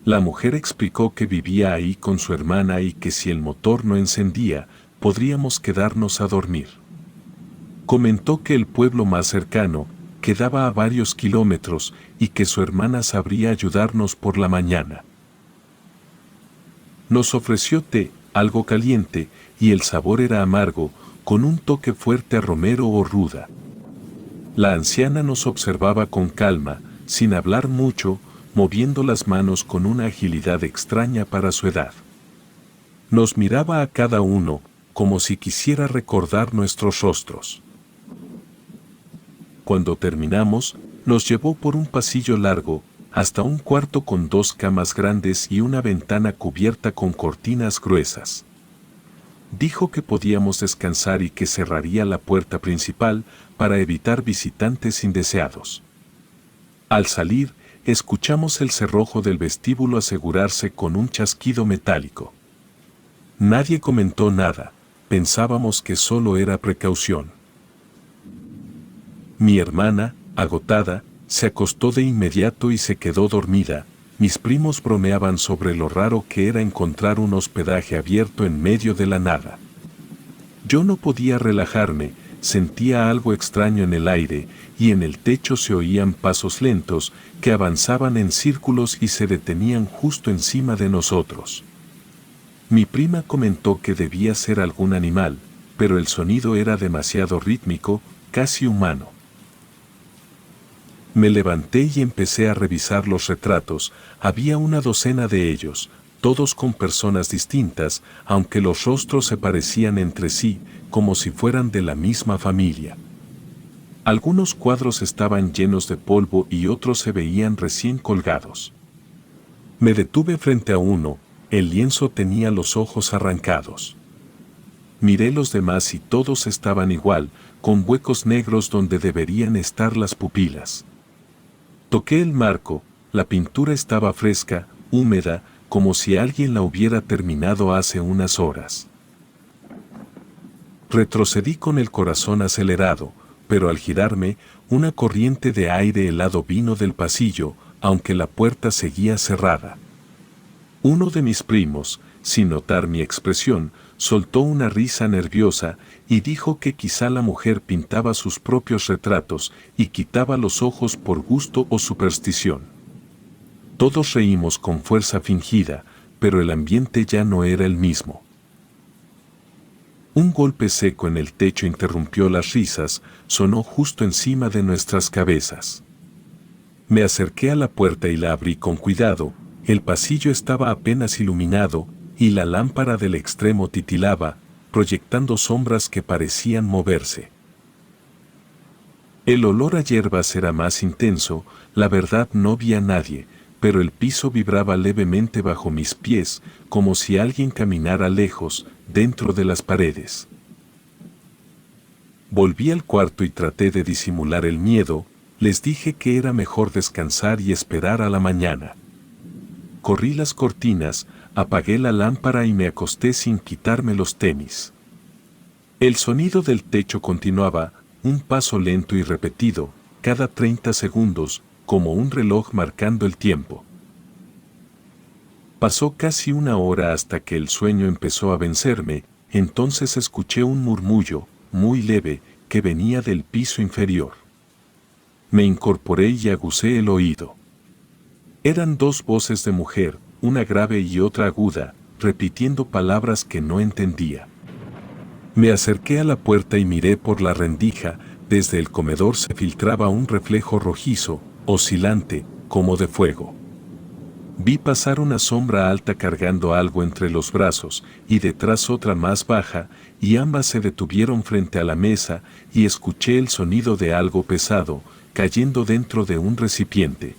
Speaker 1: La mujer explicó que vivía ahí con su hermana y que si el motor no encendía, podríamos quedarnos a dormir. Comentó que el pueblo más cercano quedaba a varios kilómetros y que su hermana sabría ayudarnos por la mañana. Nos ofreció té, algo caliente, y el sabor era amargo, con un toque fuerte a romero o ruda. La anciana nos observaba con calma, sin hablar mucho, moviendo las manos con una agilidad extraña para su edad. Nos miraba a cada uno, como si quisiera recordar nuestros rostros. Cuando terminamos, nos llevó por un pasillo largo, hasta un cuarto con 2 camas grandes y una ventana cubierta con cortinas gruesas. Dijo que podíamos descansar y que cerraría la puerta principal para evitar visitantes indeseados. Al salir, escuchamos el cerrojo del vestíbulo asegurarse con un chasquido metálico. Nadie comentó nada, pensábamos que solo era precaución. Mi hermana, agotada, se acostó de inmediato y se quedó dormida. Mis primos bromeaban sobre lo raro que era encontrar un hospedaje abierto en medio de la nada. Yo no podía relajarme, sentía algo extraño en el aire, y en el techo se oían pasos lentos que avanzaban en círculos y se detenían justo encima de nosotros. Mi prima comentó que debía ser algún animal, pero el sonido era demasiado rítmico, casi humano. Me levanté y empecé a revisar los retratos. Había una docena de ellos, todos con personas distintas, aunque los rostros se parecían entre sí, como si fueran de la misma familia. Algunos cuadros estaban llenos de polvo y otros se veían recién colgados. Me detuve frente a uno, el lienzo tenía los ojos arrancados. Miré los demás y todos estaban igual, con huecos negros donde deberían estar las pupilas. Toqué el marco, La pintura estaba fresca, húmeda, como si alguien la hubiera terminado hace unas horas. Retrocedí con el corazón acelerado, pero al girarme, una corriente de aire helado vino del pasillo, aunque la puerta seguía cerrada. Uno de mis primos, sin notar mi expresión, soltó una risa nerviosa y dijo que quizá la mujer pintaba sus propios retratos y quitaba los ojos por gusto o superstición. Todos reímos con fuerza fingida, pero el ambiente ya no era el mismo. Un golpe seco en el techo interrumpió las risas, sonó justo encima de nuestras cabezas. Me acerqué a la puerta y la abrí con cuidado. El pasillo estaba apenas iluminado, y la lámpara del extremo titilaba, proyectando sombras que parecían moverse. El olor a hierbas era más intenso, la verdad no vi a nadie, pero el piso vibraba levemente bajo mis pies, como si alguien caminara lejos, dentro de las paredes. Volví al cuarto y traté de disimular el miedo. Les dije que era mejor descansar y esperar a la mañana. Corrí las cortinas, apagué la lámpara y me acosté sin quitarme los tenis. El sonido del techo continuaba, un paso lento y repetido, cada 30 segundos, como un reloj marcando el tiempo. Pasó casi una hora hasta que el sueño empezó a vencerme, entonces escuché un murmullo, muy leve, que venía del piso inferior. Me incorporé y aguzé el oído. Eran dos voces de mujer, una grave y otra aguda, repitiendo palabras que no entendía. Me acerqué a la puerta y miré por la rendija. Desde el comedor se filtraba un reflejo rojizo, oscilante, como de fuego. Vi pasar una sombra alta cargando algo entre los brazos, y detrás otra más baja, y ambas se detuvieron frente a la mesa, y escuché el sonido de algo pesado, cayendo dentro de un recipiente.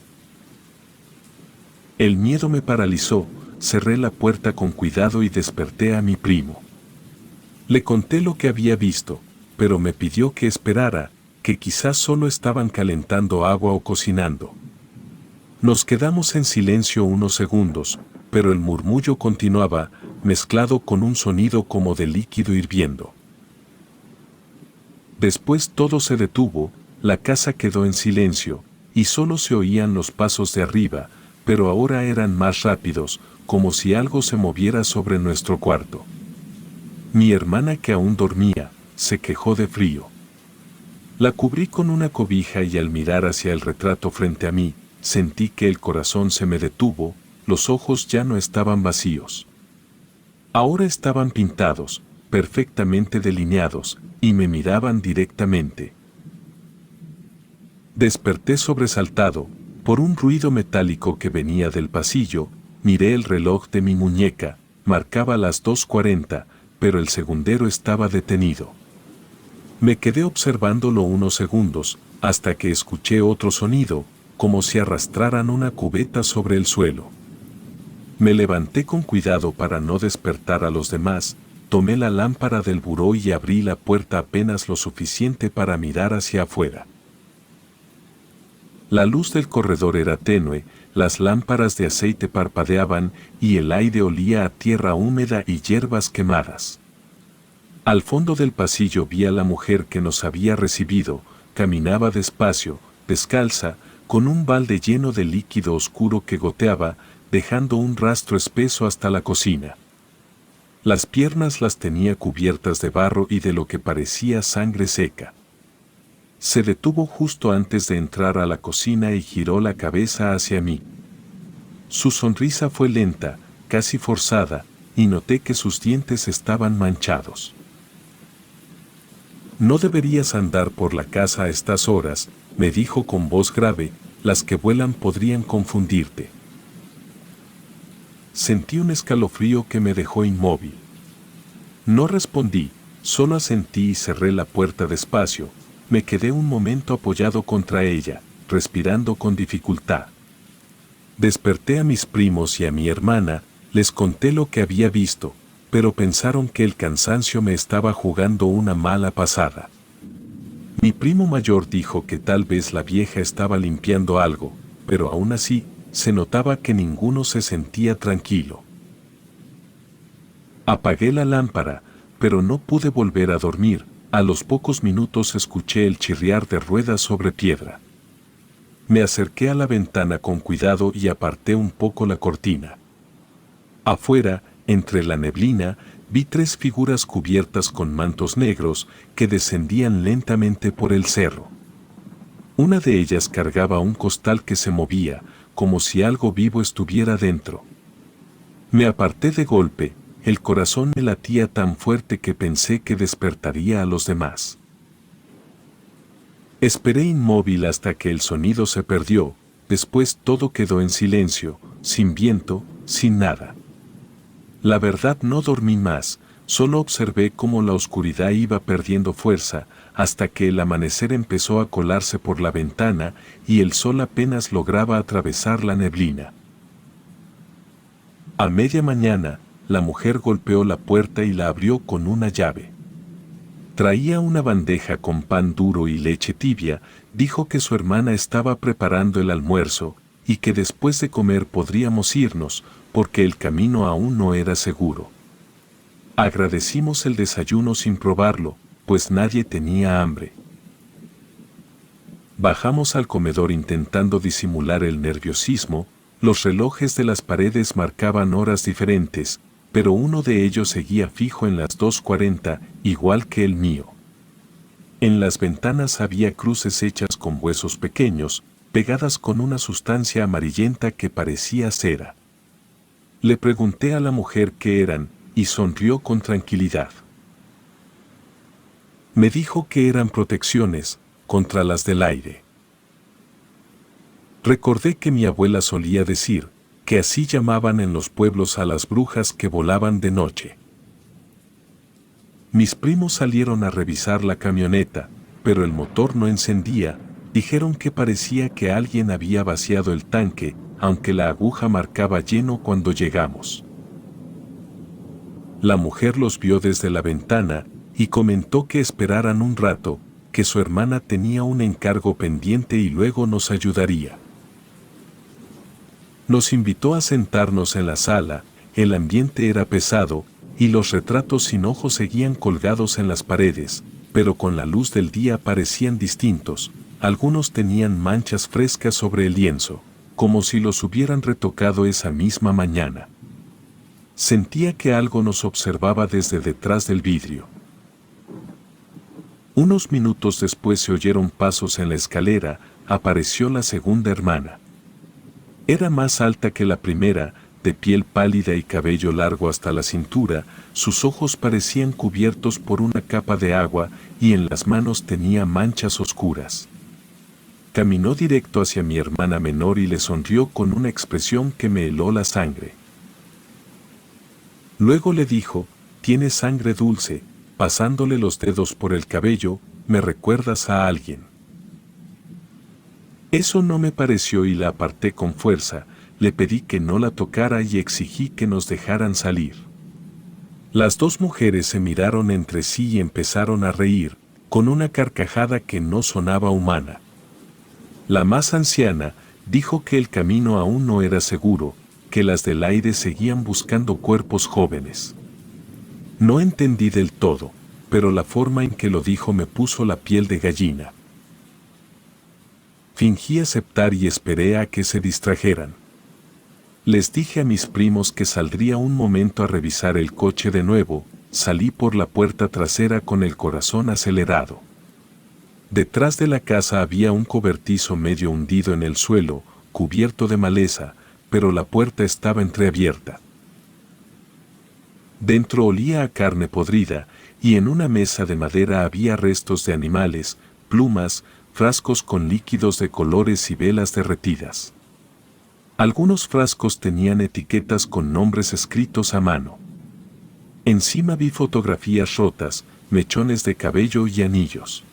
Speaker 1: El miedo me paralizó, cerré la puerta con cuidado y desperté a mi primo. Le conté lo que había visto, pero me pidió que esperara, que quizás solo estaban calentando agua o cocinando. Nos quedamos en silencio unos segundos, pero el murmullo continuaba, mezclado con un sonido como de líquido hirviendo. Después todo se detuvo, la casa quedó en silencio, y solo se oían los pasos de arriba, pero ahora eran más rápidos, como si algo se moviera sobre nuestro cuarto. Mi hermana, que aún dormía, se quejó de frío. La cubrí con una cobija y al mirar hacia el retrato frente a mí, sentí que el corazón se me detuvo, los ojos ya no estaban vacíos. Ahora estaban pintados, perfectamente delineados, y me miraban directamente. Desperté sobresaltado, por un ruido metálico que venía del pasillo. Miré el reloj de mi muñeca, marcaba las 2:40, pero el segundero estaba detenido. Me quedé observándolo unos segundos, hasta que escuché otro sonido, como si arrastraran una cubeta sobre el suelo. Me levanté con cuidado para no despertar a los demás, tomé la lámpara del buró y abrí la puerta apenas lo suficiente para mirar hacia afuera. La luz del corredor era tenue, las lámparas de aceite parpadeaban y el aire olía a tierra húmeda y hierbas quemadas. Al fondo del pasillo vi a la mujer que nos había recibido, caminaba despacio, descalza, con un balde lleno de líquido oscuro que goteaba, dejando un rastro espeso hasta la cocina. Las piernas las tenía cubiertas de barro y de lo que parecía sangre seca. Se detuvo justo antes de entrar a la cocina y giró la cabeza hacia mí. Su sonrisa fue lenta, casi forzada, y noté que sus dientes estaban manchados. «No deberías andar por la casa a estas horas», me dijo con voz grave, «las que vuelan podrían confundirte». Sentí un escalofrío que me dejó inmóvil. No respondí, solo asentí y cerré la puerta despacio. Me quedé un momento apoyado contra ella, respirando con dificultad. Desperté a mis primos y a mi hermana, les conté lo que había visto, pero pensaron que el cansancio me estaba jugando una mala pasada. Mi primo mayor dijo que tal vez la vieja estaba limpiando algo, pero aún así, se notaba que ninguno se sentía tranquilo. Apagué la lámpara, pero no pude volver a dormir. A los pocos minutos escuché el chirriar de ruedas sobre piedra. Me acerqué a la ventana con cuidado y aparté un poco la cortina. Afuera, entre la neblina, vi 3 figuras cubiertas con mantos negros que descendían lentamente por el cerro. Una de ellas cargaba un costal que se movía, como si algo vivo estuviera dentro. Me aparté de golpe, el corazón me latía tan fuerte que pensé que despertaría a los demás. Esperé inmóvil hasta que el sonido se perdió, después todo quedó en silencio, sin viento, sin nada. La verdad no dormí más, solo observé cómo la oscuridad iba perdiendo fuerza, hasta que el amanecer empezó a colarse por la ventana y el sol apenas lograba atravesar la neblina. A media mañana, la mujer golpeó la puerta y la abrió con una llave. Traía una bandeja con pan duro y leche tibia, dijo que su hermana estaba preparando el almuerzo y que después de comer podríamos irnos, porque el camino aún no era seguro. Agradecimos el desayuno sin probarlo, pues nadie tenía hambre. Bajamos al comedor intentando disimular el nerviosismo. Los relojes de las paredes marcaban horas diferentes, pero uno de ellos seguía fijo en las 2:40, igual que el mío. En las ventanas había cruces hechas con huesos pequeños, pegadas con una sustancia amarillenta que parecía cera. Le pregunté a la mujer qué eran, y sonrió con tranquilidad. Me dijo que eran protecciones contra las del aire. Recordé que mi abuela solía decir que así llamaban en los pueblos a las brujas que volaban de noche. Mis primos salieron a revisar la camioneta, pero el motor no encendía. Dijeron que parecía que alguien había vaciado el tanque, aunque la aguja marcaba lleno cuando llegamos. La mujer los vio desde la ventana y comentó que esperaran un rato, que su hermana tenía un encargo pendiente y luego nos ayudaría. Nos invitó a sentarnos en la sala. El ambiente era pesado y los retratos sin ojos seguían colgados en las paredes, pero con la luz del día parecían distintos. Algunos tenían manchas frescas sobre el lienzo, como si los hubieran retocado esa misma mañana. Sentía que algo nos observaba desde detrás del vidrio. Unos minutos después se oyeron pasos en la escalera. Apareció la segunda hermana. Era más alta que la primera, de piel pálida y cabello largo hasta la cintura. Sus ojos parecían cubiertos por una capa de agua y en las manos tenía manchas oscuras. Caminó directo hacia mi hermana menor y le sonrió con una expresión que me heló la sangre. Luego le dijo: «Tienes sangre dulce», pasándole los dedos por el cabello, «me recuerdas a alguien». Eso no me pareció y la aparté con fuerza. Le pedí que no la tocara y exigí que nos dejaran salir. Las dos mujeres se miraron entre sí y empezaron a reír, con una carcajada que no sonaba humana. La más anciana dijo que el camino aún no era seguro, que las del aire seguían buscando cuerpos jóvenes. No entendí del todo, pero la forma en que lo dijo me puso la piel de gallina. Fingí aceptar y esperé a que se distrajeran. Les dije a mis primos que saldría un momento a revisar el coche de nuevo. Salí por la puerta trasera con el corazón acelerado. Detrás de la casa había un cobertizo medio hundido en el suelo, cubierto de maleza, pero la puerta estaba entreabierta. Dentro olía a carne podrida, y en una mesa de madera había restos de animales, plumas, frascos con líquidos de colores y velas derretidas. Algunos frascos tenían etiquetas con nombres escritos a mano. Encima vi fotografías rotas, mechones de cabello y anillos.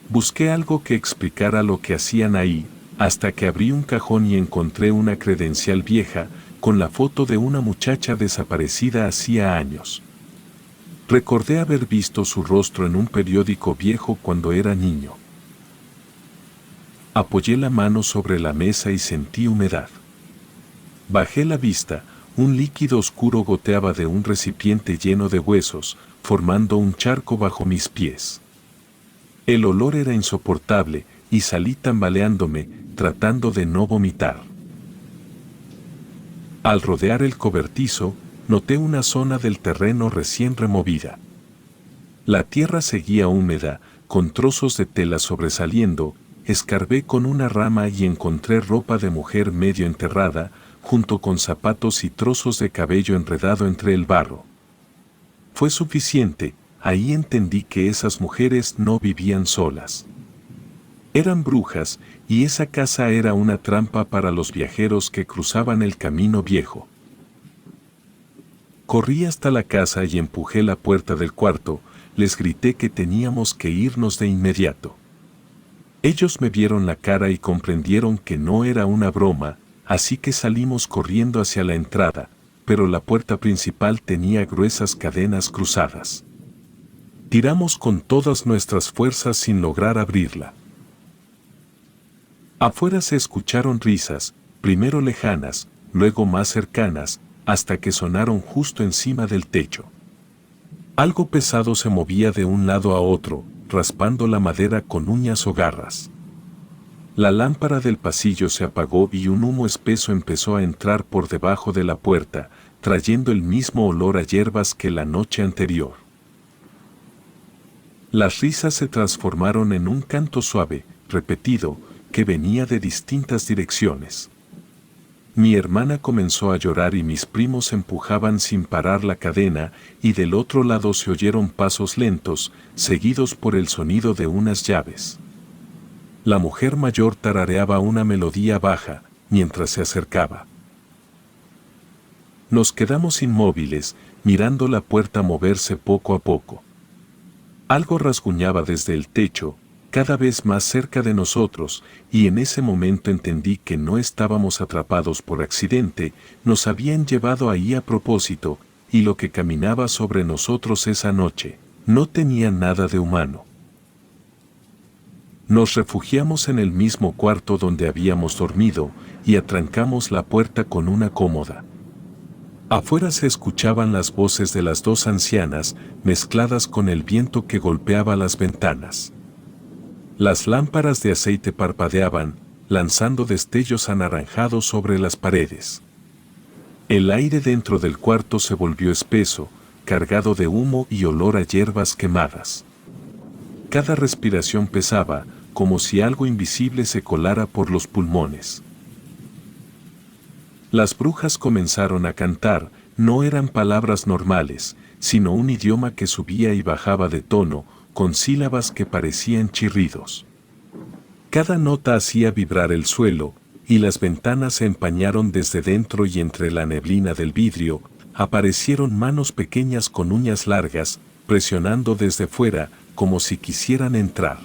Speaker 1: Busqué algo que explicara lo que hacían ahí, hasta que abrí un cajón y encontré una credencial vieja, con la foto de una muchacha desaparecida hacía años. Recordé haber visto su rostro en un periódico viejo cuando era niño. Apoyé la mano sobre la mesa y sentí humedad. Bajé la vista, un líquido oscuro goteaba de un recipiente lleno de huesos, formando un charco bajo mis pies. El olor era insoportable, y salí tambaleándome, tratando de no vomitar. Al rodear el cobertizo, noté una zona del terreno recién removida. La tierra seguía húmeda, con trozos de tela sobresaliendo. Escarbé con una rama y encontré ropa de mujer medio enterrada, junto con zapatos y trozos de cabello enredado entre el barro. Fue suficiente, ahí entendí que esas mujeres no vivían solas. Eran brujas, y esa casa era una trampa para los viajeros que cruzaban el camino viejo. Corrí hasta la casa y empujé la puerta del cuarto, les grité que teníamos que irnos de inmediato. Ellos me vieron la cara y comprendieron que no era una broma, así que salimos corriendo hacia la entrada, pero la puerta principal tenía gruesas cadenas cruzadas. Tiramos con todas nuestras fuerzas sin lograr abrirla. Afuera se escucharon risas, primero lejanas, luego más cercanas, hasta que sonaron justo encima del techo. Algo pesado se movía de un lado a otro, raspando la madera con uñas o garras. La lámpara del pasillo se apagó y un humo espeso empezó a entrar por debajo de la puerta, trayendo el mismo olor a hierbas que la noche anterior. Las risas se transformaron en un canto suave, repetido, que venía de distintas direcciones. Mi hermana comenzó a llorar y mis primos empujaban sin parar la cadena, y del otro lado se oyeron pasos lentos, seguidos por el sonido de unas llaves. La mujer mayor tarareaba una melodía baja, mientras se acercaba. Nos quedamos inmóviles, mirando la puerta moverse poco a poco. Algo rasguñaba desde el techo, cada vez más cerca de nosotros, y en ese momento entendí que no estábamos atrapados por accidente, nos habían llevado ahí a propósito, y lo que caminaba sobre nosotros esa noche, no tenía nada de humano. Nos refugiamos en el mismo cuarto donde habíamos dormido, y atrancamos la puerta con una cómoda. Afuera se escuchaban las voces de las dos ancianas, mezcladas con el viento que golpeaba las ventanas. Las lámparas de aceite parpadeaban, lanzando destellos anaranjados sobre las paredes. El aire dentro del cuarto se volvió espeso, cargado de humo y olor a hierbas quemadas. Cada respiración pesaba, como si algo invisible se colara por los pulmones. Las brujas comenzaron a cantar, no eran palabras normales, sino un idioma que subía y bajaba de tono, con sílabas que parecían chirridos. Cada nota hacía vibrar el suelo, y las ventanas se empañaron desde dentro y entre la neblina del vidrio, aparecieron manos pequeñas con uñas largas, presionando desde fuera, como si quisieran entrar.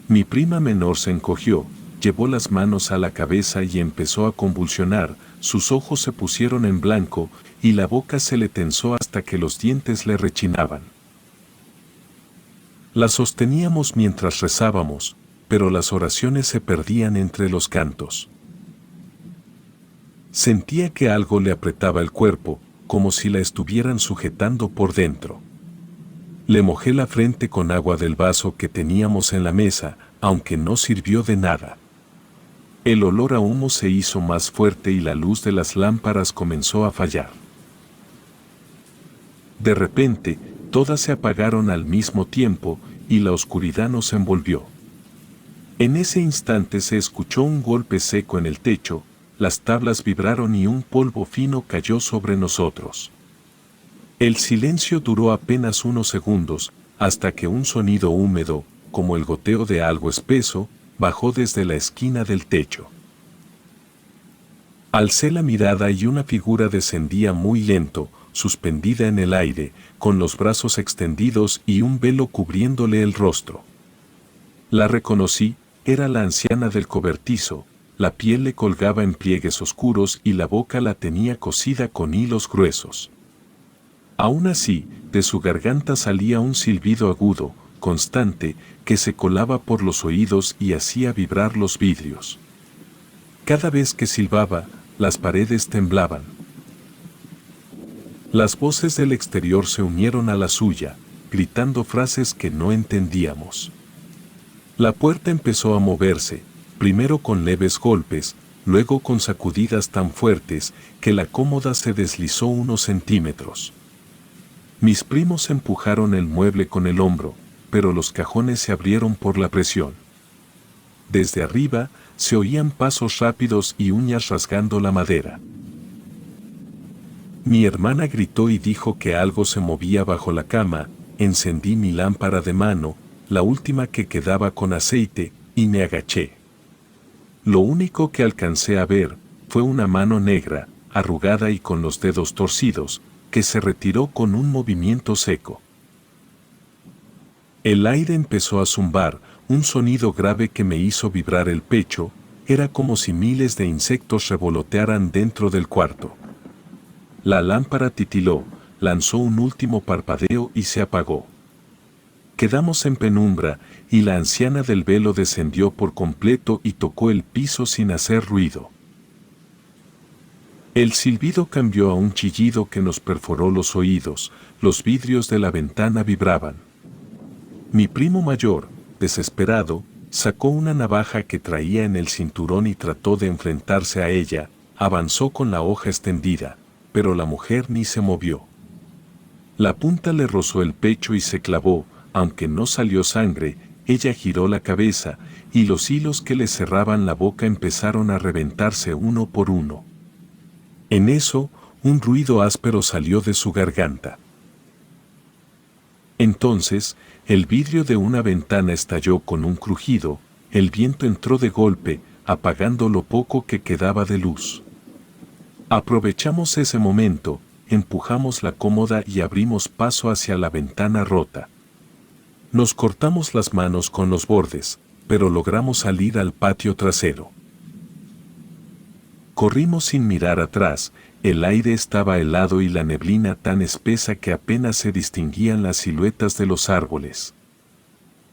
Speaker 1: Mi prima menor se encogió, llevó las manos a la cabeza y empezó a convulsionar, sus ojos se pusieron en blanco, y la boca se le tensó hasta que los dientes le rechinaban. La sosteníamos mientras rezábamos, pero las oraciones se perdían entre los cantos. Sentía que algo le apretaba el cuerpo, como si la estuvieran sujetando por dentro. Le mojé la frente con agua del vaso que teníamos en la mesa, aunque no sirvió de nada. El olor a humo se hizo más fuerte y la luz de las lámparas comenzó a fallar. De repente, todas se apagaron al mismo tiempo, y la oscuridad nos envolvió. En ese instante se escuchó un golpe seco en el techo, las tablas vibraron y un polvo fino cayó sobre nosotros. El silencio duró apenas unos segundos, hasta que un sonido húmedo, como el goteo de algo espeso, bajó desde la esquina del techo. Alcé la mirada y una figura descendía muy lento, suspendida en el aire, con los brazos extendidos y un velo cubriéndole el rostro. La reconocí, era la anciana del cobertizo, la piel le colgaba en pliegues oscuros y la boca la tenía cosida con hilos gruesos. Aún así, de su garganta salía un silbido agudo, constante, que se colaba por los oídos y hacía vibrar los vidrios. Cada vez que silbaba, las paredes temblaban. Las voces del exterior se unieron a la suya, gritando frases que no entendíamos. La puerta empezó a moverse, primero con leves golpes, luego con sacudidas tan fuertes que la cómoda se deslizó unos centímetros. Mis primos empujaron el mueble con el hombro, pero los cajones se abrieron por la presión. Desde arriba se oían pasos rápidos y uñas rasgando la madera. Mi hermana gritó y dijo que algo se movía bajo la cama. Encendí mi lámpara de mano, la última que quedaba con aceite, y me agaché. Lo único que alcancé a ver fue una mano negra, arrugada y con los dedos torcidos, que se retiró con un movimiento seco. El aire empezó a zumbar, un sonido grave que me hizo vibrar el pecho. Era como si miles de insectos revolotearan dentro del cuarto. La lámpara titiló, lanzó un último parpadeo y se apagó. Quedamos en penumbra, y la anciana del velo descendió por completo y tocó el piso sin hacer ruido. El silbido cambió a un chillido que nos perforó los oídos, los vidrios de la ventana vibraban. Mi primo mayor, desesperado, sacó una navaja que traía en el cinturón y trató de enfrentarse a ella. Avanzó con la hoja extendida, pero la mujer ni se movió. La punta le rozó el pecho y se clavó. Aunque no salió sangre, ella giró la cabeza, y los hilos que le cerraban la boca empezaron a reventarse uno por uno. En eso, un ruido áspero salió de su garganta. Entonces, el vidrio de una ventana estalló con un crujido, el viento entró de golpe, apagando lo poco que quedaba de luz. Aprovechamos ese momento, empujamos la cómoda y abrimos paso hacia la ventana rota. Nos cortamos las manos con los bordes, pero logramos salir al patio trasero. Corrimos sin mirar atrás, el aire estaba helado y la neblina tan espesa que apenas se distinguían las siluetas de los árboles.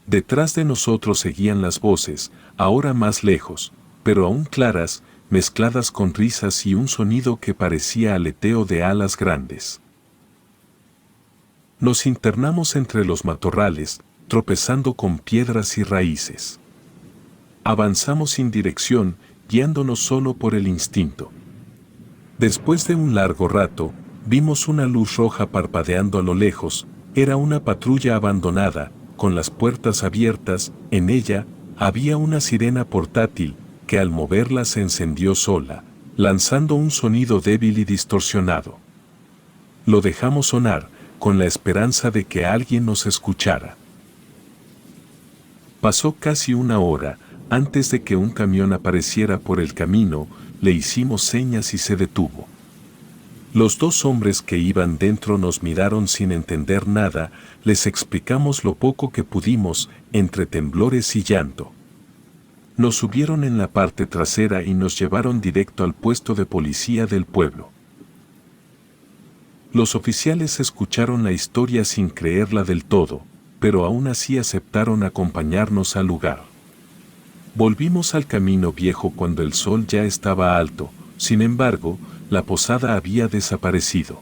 Speaker 1: Detrás de nosotros seguían las voces, ahora más lejos, pero aún claras, mezcladas con risas y un sonido que parecía aleteo de alas grandes. Nos internamos entre los matorrales, tropezando con piedras y raíces. Avanzamos sin dirección, guiándonos solo por el instinto. Después de un largo rato, vimos una luz roja parpadeando a lo lejos. Era una patrulla abandonada, con las puertas abiertas. En ella había una sirena portátil, que al moverla se encendió sola, lanzando un sonido débil y distorsionado. Lo dejamos sonar, con la esperanza de que alguien nos escuchara. Pasó casi una hora, antes de que un camión apareciera por el camino. Le hicimos señas y se detuvo. Los dos hombres que iban dentro nos miraron sin entender nada. Les explicamos lo poco que pudimos, entre temblores y llanto. Nos subieron en la parte trasera y nos llevaron directo al puesto de policía del pueblo. Los oficiales escucharon la historia sin creerla del todo, pero aún así aceptaron acompañarnos al lugar. Volvimos al camino viejo cuando el sol ya estaba alto. Sin embargo, la posada había desaparecido.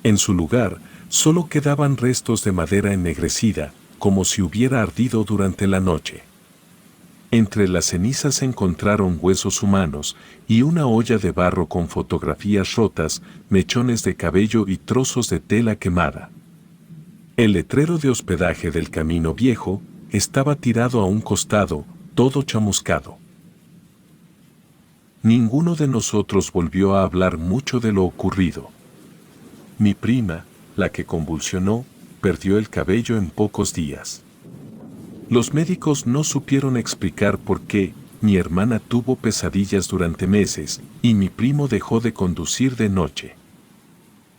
Speaker 1: En su lugar, solo quedaban restos de madera ennegrecida, como si hubiera ardido durante la noche. Entre las cenizas se encontraron huesos humanos y una olla de barro con fotografías rotas, mechones de cabello y trozos de tela quemada. El letrero de hospedaje del camino viejo estaba tirado a un costado, todo chamuscado. Ninguno de nosotros volvió a hablar mucho de lo ocurrido. Mi prima, la que convulsionó, perdió el cabello en pocos días. Los médicos no supieron explicar por qué. Mi hermana tuvo pesadillas durante meses, y mi primo dejó de conducir de noche.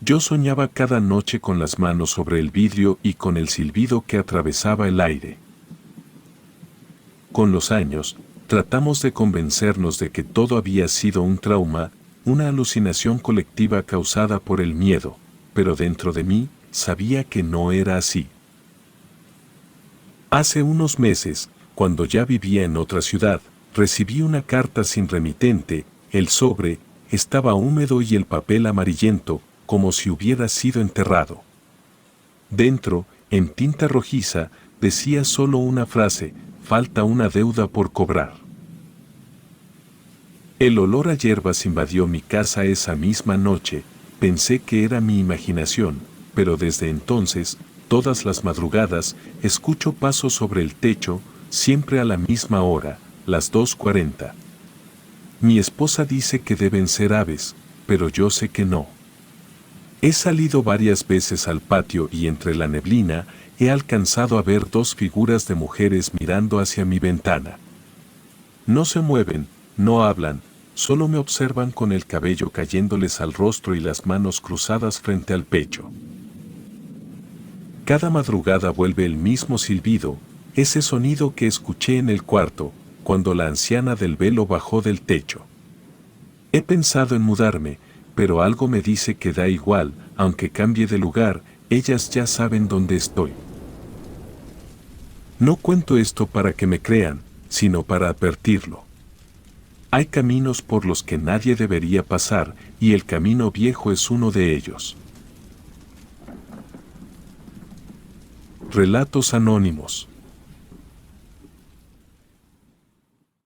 Speaker 1: Yo soñaba cada noche con las manos sobre el vidrio y con el silbido que atravesaba el aire. Con los años, tratamos de convencernos de que todo había sido un trauma, una alucinación colectiva causada por el miedo, pero dentro de mí, sabía que no era así. Hace unos meses, cuando ya vivía en otra ciudad, recibí una carta sin remitente, el sobre estaba húmedo y el papel amarillento, como si hubiera sido enterrado. Dentro, en tinta rojiza, decía solo una frase: falta una deuda por cobrar. El olor a hierbas invadió mi casa esa misma noche. Pensé que era mi imaginación, pero desde entonces, todas las madrugadas, escucho pasos sobre el techo, siempre a la misma hora, las 2:40. Mi esposa dice que deben ser aves, pero yo sé que no. He salido varias veces al patio y entre la neblina he alcanzado a ver dos figuras de mujeres mirando hacia mi ventana. No se mueven, no hablan, solo me observan con el cabello cayéndoles al rostro y las manos cruzadas frente al pecho. Cada madrugada vuelve el mismo silbido, ese sonido que escuché en el cuarto, cuando la anciana del velo bajó del techo. He pensado en mudarme, pero algo me dice que da igual, aunque cambie de lugar, ellas ya saben dónde estoy. No cuento esto para que me crean, sino para advertirlo. Hay caminos por los que nadie debería pasar, y el camino viejo es uno de ellos. Relatos anónimos.